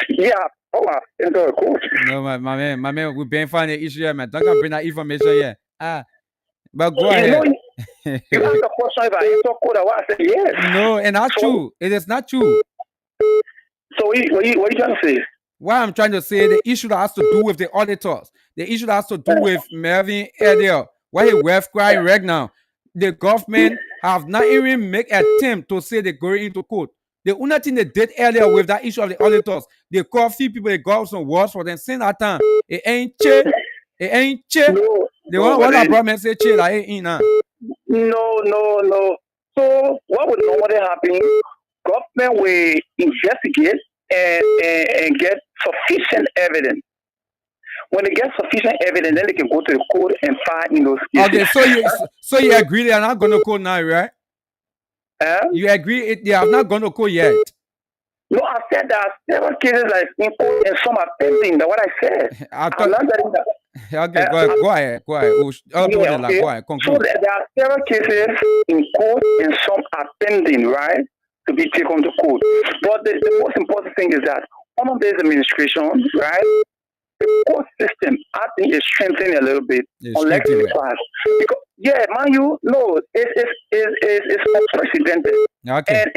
Yeah, enter court. No, my man, we've been finding the issue here, man. Don't bring that information here. But go ahead. You asked the question if I enter court, I said yes. No, and not true. It is not true. So what are you trying to say? What I'm trying to say, the issue that has to do with the auditors, the issue that has to do with Melvin earlier, why he weft crying right now. The government have not even make an attempt to say they're going into court. The only thing they did earlier with that issue of the auditors, they call few people, they got some words for them. Since that time, it ain't che. It ain't che. The one what I brought me say che like it ain't now. No. So what would normally happen? Government will investigate and get sufficient evidence. When they get sufficient evidence, then they can go to the court and find in those cases. Okay, so you agree they are not going to court now, right? You agree they are not going to court yet? No, I said that several cases are in court and some are pending. That's what I said. I'm not getting that. Okay, go ahead. Go ahead. So there are several cases in court and some are pending, right, to be taken to court. But the most important thing is that under this administration, right, the court system, I think, is strengthening a little bit on elected class. Because, man, it's unprecedented. Okay. And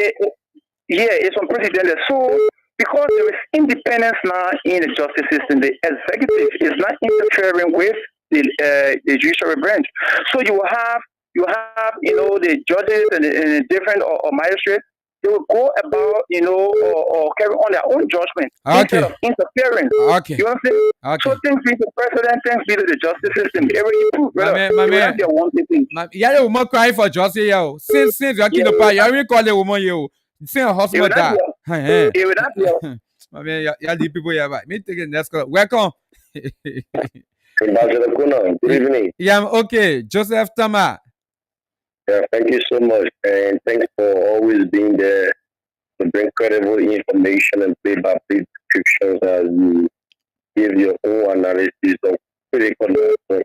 yeah, it's unprecedented. So because there is independence now in the justice system, the executive is not interfering with the judiciary branch. So the judges and the different or magistrates. They will go about or carry on their own judgment instead Okay. of interfering. Okay. You understand? So Okay. thanks be to the president, thanks be to the justice system. They will improve, My brother. man, my They will not man. be a wanting thing. Yeah, the woman crying for justice, yo. Since you're Yeah, the part, you already call the woman, yo. Since her it will husband not be died. a, it will not be a My man, yeah, the people here, right? Me taking the next call. Welcome. Ambassador KONAH, good evening. Yeah, I'm okay. Joseph Tama. Yeah, thank you so much, and thanks for always being there to bring credible information and play-by-play descriptions as you give your own analysis of critical knowledge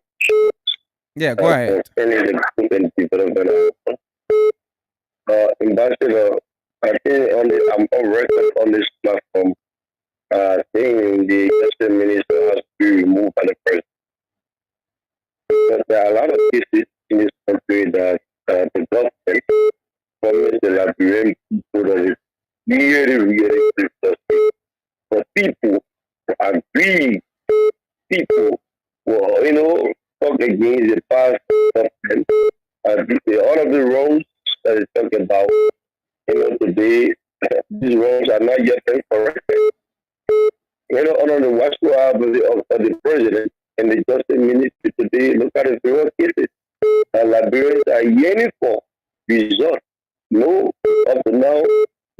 Yeah, go ahead. concerning the growth and development. Ambassador, I think I'm on record on this platform saying the justice minister has to be removed by the president. But there are a lot of cases in this country that the government promised the Liberian people that is really justice. But people who agree, people who talk against the past government, all of the wrongs that is talking about, today, these wrongs are not yet corrected. Under the watchful eye of the president and the justice ministry today, look at the various cases that Liberians are yearning for result. No, up to now,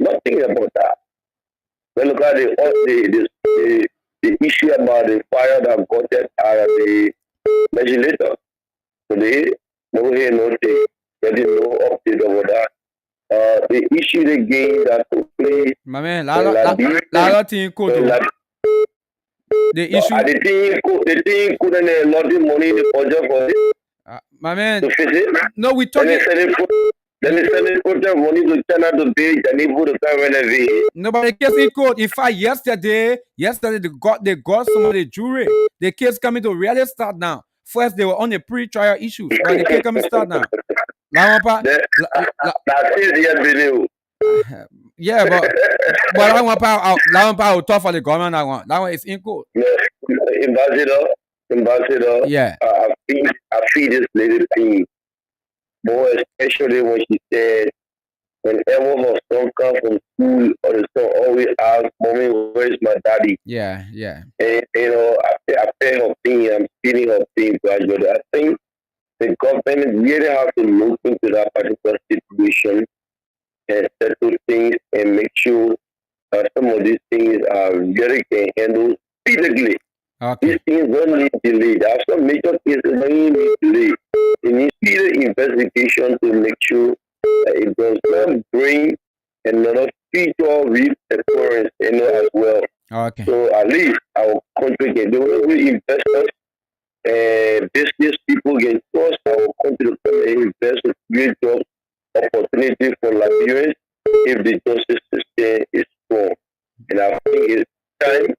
nothing about that. When look at the issue about the fire that got that out of the legislator today, no here, no day, getting no update over that. The issue again that took place. My man, la thing code. The issue. The thing couldn't lot of money in the budget for it. My man. To fix it. No, we talking. Then they put their money to China to pay and they put the car renovate. Nobody case in court. In fact, yesterday they got some of the jury. The case coming to really start now. First, they were on a pre-trial issue, but the case coming start now. That's it, yeah, but I want power tough for the government. That one is in court. Ambassador. Yeah. I feel this lady thing more, especially when she said, whenever her son comes from school or the son always asks, "Mommy, where's my daddy?" Yeah. And I feel her pain. I'm feeling her pain gradually. I think the government really have to look into that particular situation and settle things and make sure that some of these things are really can handle speedily. Okay. These things don't need delay. There are some major cases that need delay. They need speedy investigation to make sure that it does not bring another future reoccurrence as well. Okay. So at least our country can do it. We investors and business people can trust our country to invest in great job opportunity for Liberians if the justice system is strong. And I think it's time.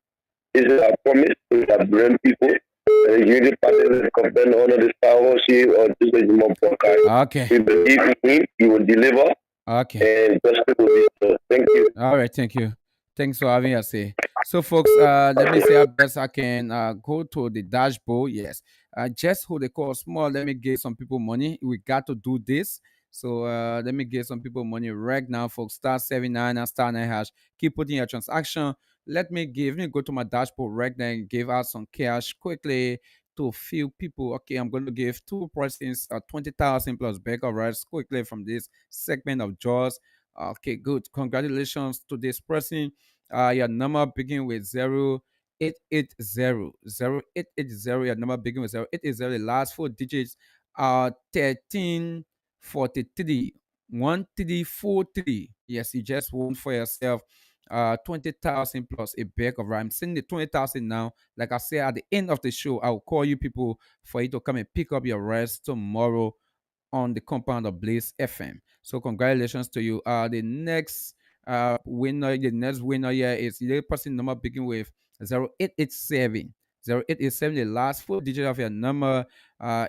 This is a promise to Liberian people. The unity party of government under the power or just like more podcast. Okay. We believe in him. He will deliver. Okay. And justice will be served. Thank you. All right. Thank you. Thanks for having us here. So, folks, let me see how best I can go to the dashboard. Yes. Just hold the call small. Let me give some people money. We got to do this. So let me give some people money right now, folks. Star 79 and star 9 hash. Keep putting your transaction. Let me go to my dashboard right now and give out some cash quickly to a few people. Okay, I'm going to give two persons 20,000 plus back of rights quickly from this segment of Jaws. Okay, good. Congratulations to this person. Your number begin with 0880. 0880. Your number begin with 0880. The last four digits are 1343. 1343. Yes, you just won for yourself 20,000 plus a bag of rice. I'm sending the 20,000 now. Like I said, at the end of the show, I'll call you people for you to come and pick up your rice tomorrow on the compound of Blaze FM. So congratulations to you. The next winner here is the person number begin with 0887. 0887. The last four digit of your number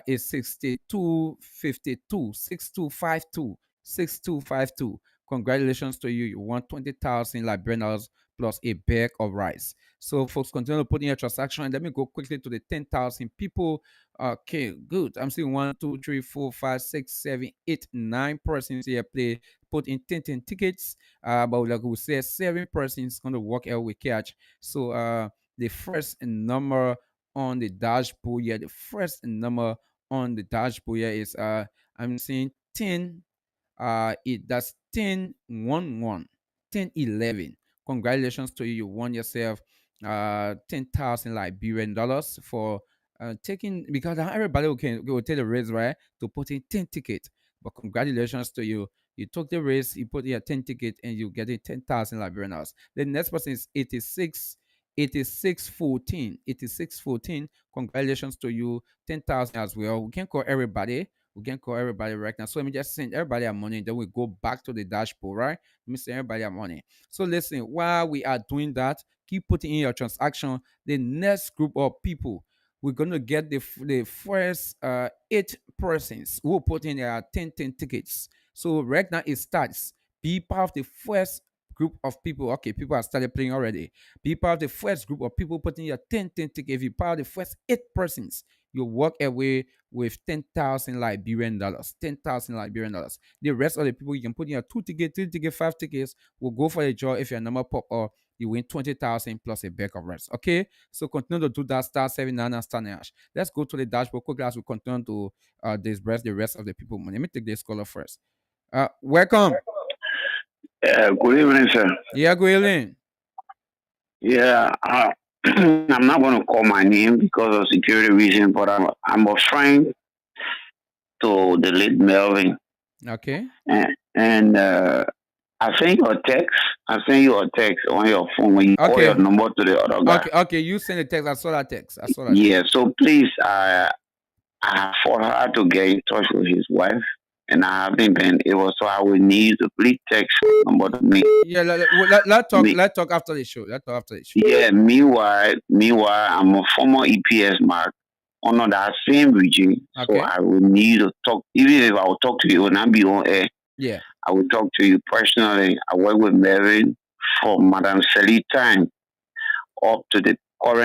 is 6252. 6252. 6252. Congratulations to you. You won 20,000 Liberian dollars plus a bag of rice. So, folks, continue to put in your transaction. And let me go quickly to the 10,000 people. Okay, good. I'm seeing 1, 2, 3, 4, 5, 6, 7, 8, 9 persons here play. Put in 10 tickets. But like we said, 7 persons going to walk out with catch. So, the first number on the dashboard here, the first number on the dashboard here is I'm seeing 10. That's 10 1 1, 10 11. Congratulations to you. You won yourself 10,000 Liberian dollars for taking, because not everybody will take the risk, right? To put in 10 tickets. But congratulations to you. You took the risk, you put in a 10 ticket, and you get it 10,000 Liberian dollars. The next person is 8614. 8614. Congratulations to you. 10,000 as well. We can call everybody. We can call everybody right now. So let me just send everybody our money. Then we go back to the dashboard, right? Let me send everybody our money. So listen, while we are doing that, keep putting in your transaction. The next group of people, we're going to get the first 8 persons who put in their 10 tickets. So right now it starts. Be part of the first group of people. Okay, people have started playing already. Be part of the first group of people putting your 10 tickets. If you part of the first 8 persons, you walk away with 10,000 Liberian dollars. 10,000 Liberian dollars. The rest of the people, you can put in your 2 tickets, 3 tickets, 5 tickets. Will go for the draw. If your number pop up, you win 20,000 plus a bag of rice. Okay, so continue to do that. Star 79 and star hash. Let's go to the dashboard quickly as we continue to disburse the rest of the people money. Let me take this caller first. Welcome. Good evening, sir. Yeah, good evening. Yeah, I'm not going to call my name because of security reason, but I'm a friend to the late Melvin. Okay. And I sent you a text. I sent you a text on your phone when you call your number to the other guy. Okay. You send a text. I saw that text. Yeah. So please, I for her to get in touch with his wife, and I haven't been able. So I will need to please text number to me. Yeah. Let's talk. Let's talk after the show. Yeah. Meanwhile, I'm a former EPS mark under that same regime. Okay. So I will need to talk. Even if I will talk to you and not be on air. Yeah. I will talk to you personally. I work with Melvin from Madam Sally time up to the up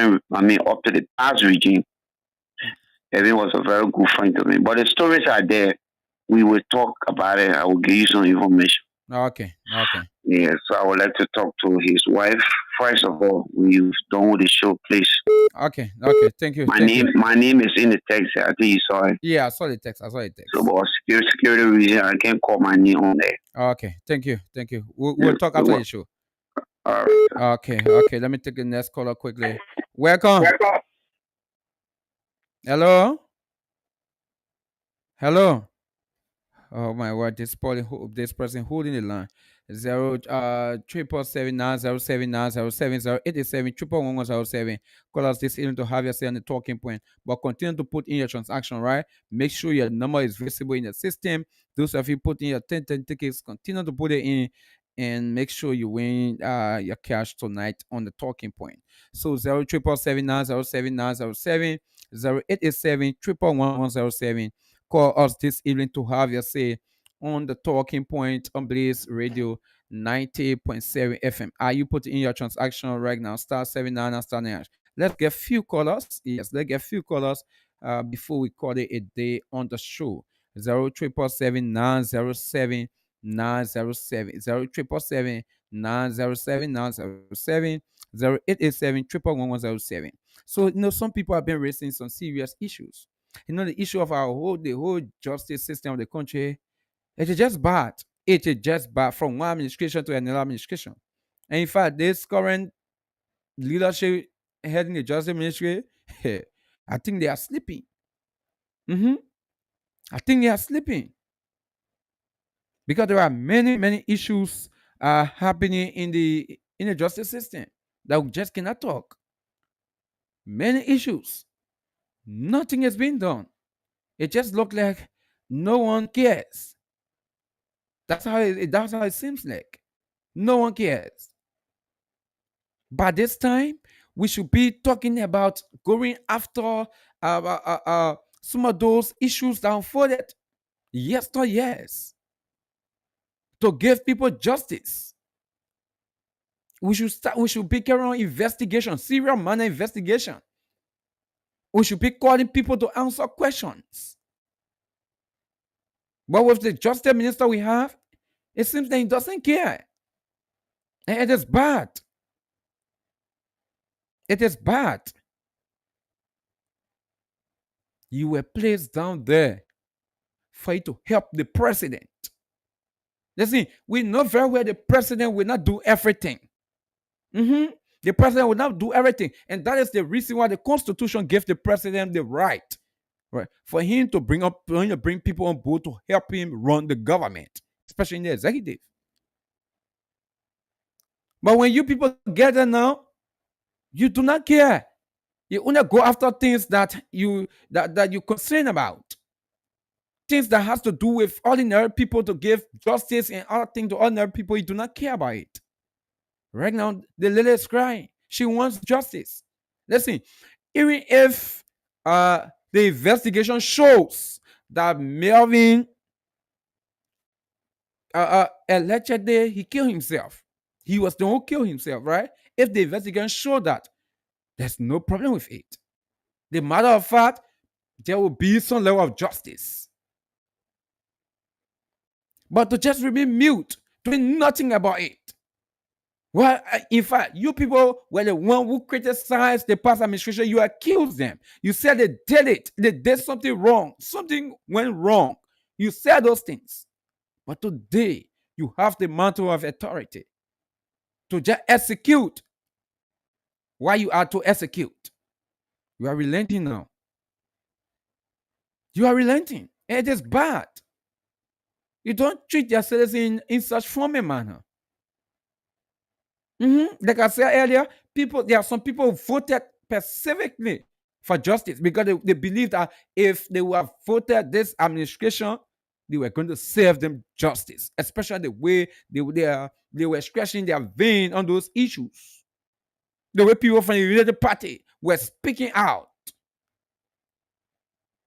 to the past regime. Melvin was a very good friend to me. But the stories are there. We will talk about it. I will give you some information. Okay. Yeah, so I would like to talk to his wife. First of all, when you've done with the show, please. Okay. Thank you. My name is in the text. I think you saw it. Yeah, I saw the text. So for security reason, I can't call my name on there. Okay. Thank you. We'll talk after the show. All right. Okay. Let me take the next caller quickly. Welcome. Hello. Oh my word! This person holding the line. 077907907907087111107. Call us this evening to have yourself on the talking point. But continue to put in your transaction, right? Make sure your number is visible in the system. Those of you put in your 10 tickets, continue to put it in, and make sure you win your cash tonight on the talking point. So 07779079070 0887 call us this evening to have your say on the talking point on Blaze Radio 90.7 FM. Are you putting in your transaction right now? Star 79 and star 9. Let's get few callers. Yes, let's get few callers before we call it a day on the show. 0777907 907 0777907 907 0887 So some people have been raising some serious issues. The issue of the whole justice system of the country, it is just bad. It is just bad from one administration to another administration. And in fact, this current leadership heading the justice ministry, I think they are sleeping. I think they are sleeping. Because there are many issues happening in the justice system that we just cannot talk. Many issues. Nothing has been done. It just looks like no one cares. That's how it seems like. No one cares. By this time, we should be talking about going after some of those issues that unfolded yesteryears. to give people justice. We should be carrying on investigation, serial manner investigation. We should be calling people to answer questions. But with the justice minister we have, it seems that he doesn't care. And it is bad. It is bad. You were placed down there for you to help the president. Listen, we know very well the president will not do everything. The president will not do everything. And that is the reason why the Constitution gives the president the right for him to bring people on board to help him run the government, especially in the executive. But when you people gather now, you do not care. You only go after things that you concern about. Things that has to do with ordinary people, to give justice and other things to ordinary people. You do not care about it. Right now, the lady is crying. She wants justice. Listen, even if the investigation shows that Melvin allegedly he killed himself, he was the one who killed himself, right? If the investigation showed that, there's no problem with it. The matter of fact, there will be some level of justice. But to just remain mute, doing nothing about it. Well, in fact, you people were the one who criticized the past administration. You accused them. You said they did it. They did something wrong. Something went wrong. You said those things. But today, you have the mantle of authority to just execute what you are to execute. You are relenting now. You are relenting. It is bad. You don't treat your citizens in such formal manner. Like I said earlier, there are some people who voted specifically for justice because they believe that if they would have voted this administration, they were going to serve them justice, especially the way they were scratching their vein on those issues. The way people from the United Party were speaking out.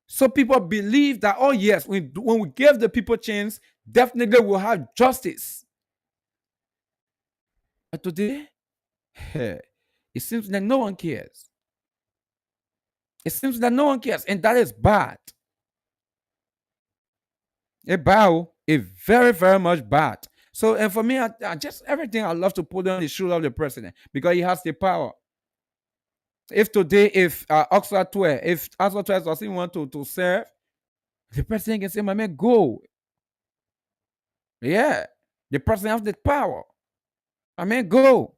So people believe that, oh yes, when we give the people a chance, definitely we'll have justice. But today, it seems that no one cares. It seems that no one cares, and that is bad. It's bad. It's very, very much bad. So, and for me, I just everything I love to put on the shoulder of the president because he has the power. If today, if Oxford 12, if Oxford 12 doesn't want to serve, the president can say, my man, go. Yeah, the president has the power. I mean, go.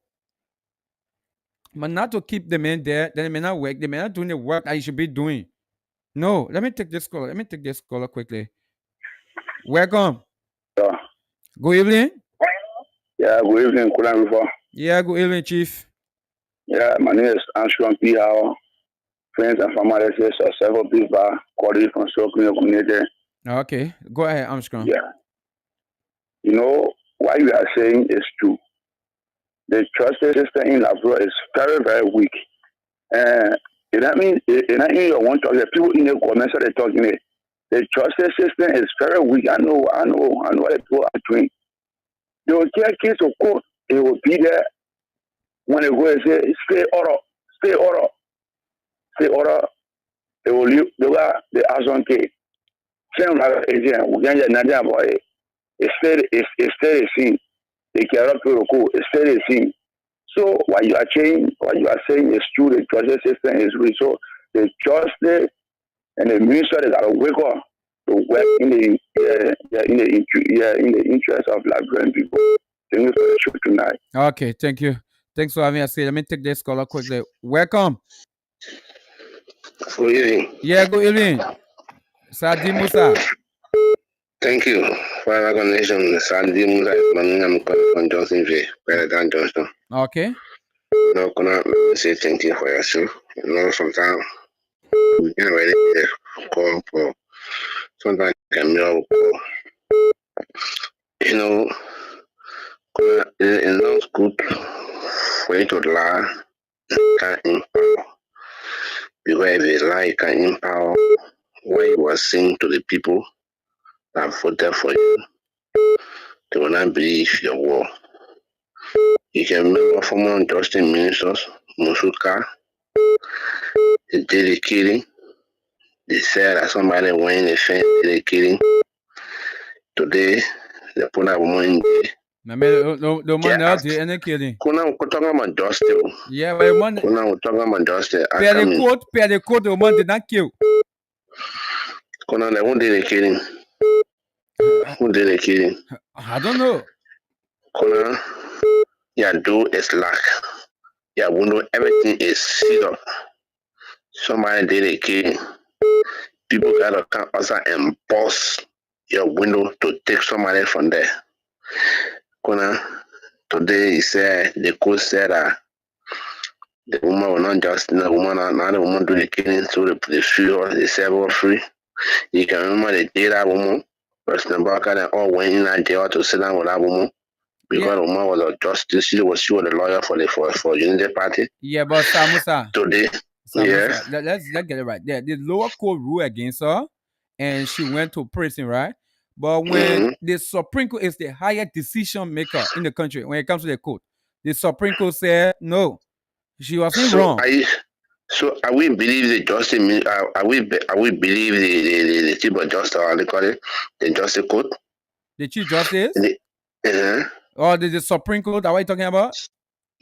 But not to keep the man there, then they may not work. They may not doing the work that he should be doing. No, let me take this caller. Let me take this caller quickly. Welcome. Yeah. Good evening. Yeah, good evening, KONAH RUFUS. Yeah, good evening, Chief. Yeah, my name is Armstrong P. Howell. Friends and family say several people calling from Sokuni community. Okay, go ahead, Armstrong. Yeah. You know, what you are saying is true. The justice system in Labrador is very, very weak. And that means you want to talk, the people in the government are talking it. The justice system is very weak. I know what the people are doing. They will take case to court. They will be there when they go and say, stay order. They will leave the action case. Same like again, we can't get nothing about it. It's still the same. They cannot protocol. It's still the same. So what you are saying is true. The justice system is weak. So the justice and the minister they got to wake up to work in the interest of Liberian people. Thank you for the show tonight. Okay, thank you. Thanks for having us here. Let me take this caller quickly. Welcome. Good evening. Yeah, good evening. Sadi Musa. Thank you for the recognition. Sadi Musa is from Johnsonville, President Johnston. Okay. No, let me say thank you for your show. You know, sometimes we can't really call for sometimes can be all call. You know, it's not good for you to lie, can empower. Because if you lie, can empower what you are saying to the people that voted for you. They will cannot believe your war. You can remember former justice ministers, Musuka, they did the killing. They said that somebody went in the fence, did the killing. Today, they put that woman in jail. The They man out asked, there and killing. we're talking about justice. Yeah, but the man We're talking about justice. I per come in. the code, the man did not kill. Kuna, who did the killing? Who did the killing? I don't know. Kuna, your door is locked. Your window, everything is sealed up. Somebody did a killing. People gotta come outside and bust your window to take somebody from there. Kuna, today he said the court said that the woman will not just the woman not the woman do the killing, so they free her, they set her free. You can remember the day that woman, President Barker, they all went in that jail to sit down with that woman because the woman was a justice. She was a lawyer for Unity Party. Yeah, but Samusa. Today, Samusa, let's get it right. The lower court ruled against her, and she went to prison, right? But when the Supreme Court is the highest decision maker in the country when it comes to the court, the Supreme Court said no, she wasn't wrong. Are we believe the justice? Are we believe the chief of justice? Or they call it the justice court? The chief justice? Or the Supreme Court? Are we talking about?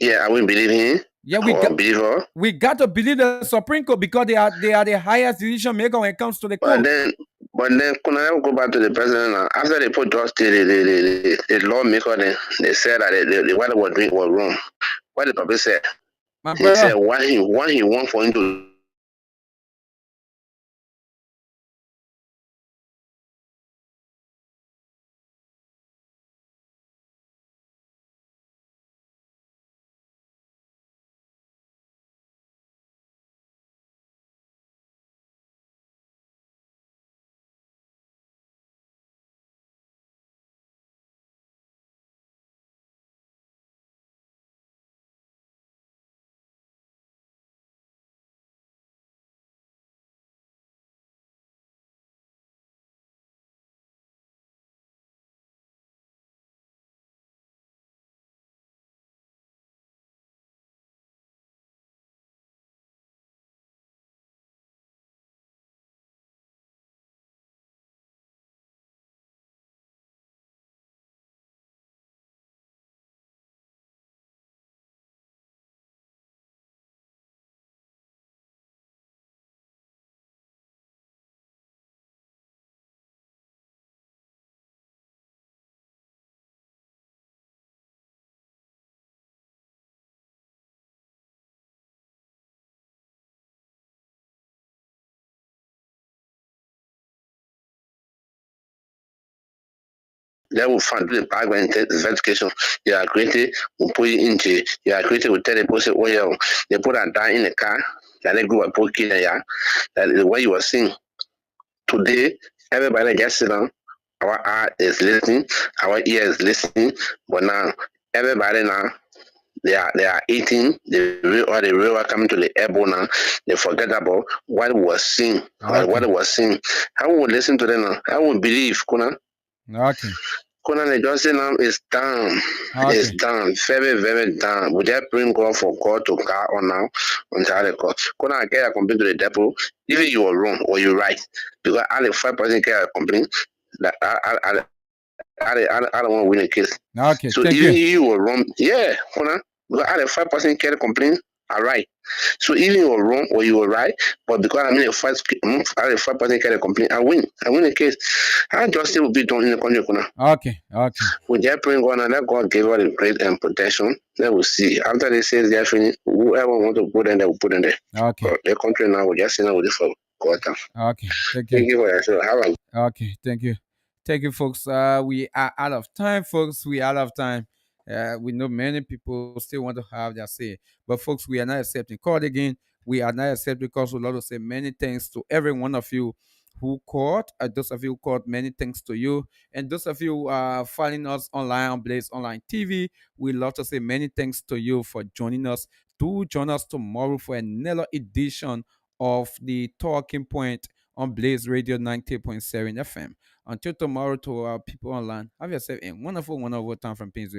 Yeah, are we believing him? Yeah, believe her. We got to believe the Supreme Court because they are the highest decision maker when it comes to the court. But then, can I go back to the president now? After they put justice, the lawmaker, they said that what they were doing was wrong. What the public said? He said why he want for him to. They will find the background investigation. You are created, will put you into. You are created, will tell the person, oh yeah, they put a die in the car. That they go and put kid there. That is what you were seeing today. Everybody just sit down. Our eye is listening, our ear is listening, but now everybody now they are eating the real are coming to the airborne now. They forget about what was seen, what was seen. How will listen to them now? How will believe, Kuna? Okay. Kuna, the justice now is down. It's down. Very, very down. We just bring God for God to God on now until the court. Kuna, I get a complaint to the devil. Even you are wrong or you're right. Because I the 5% get a complaint that I don't want to win a case. Okay, so thank even you. you were wrong. Yeah, because I the 5% get a complaint. All right. So even you were wrong or you were right, but because I'm in a 5% get a complaint, I win. I win the case. How justice will be done in the country, Kuna? Okay. We just bring God and let God give us the grace and protection. Then we'll see. After they say they're finished, whoever want to put in there, will put in there. Okay. But the country now, we just say now with this for God. Okay. Thank you. Thank you for your show. Have a Okay, thank you. Thank you, folks. We are out of time, folks. We are out of time. We know many people still want to have their say. But folks, we are not accepting call again. We are not accepting because we love to say many thanks to every one of you who called. Those of you who called, many thanks to you. And those of you following us online on Blaze Online TV, we love to say many thanks to you for joining us. Do join us tomorrow for another edition of the Talking Point on Blaze Radio 90.7 FM. Until tomorrow, to our people online, have yourself a wonderful, wonderful time from Painsville.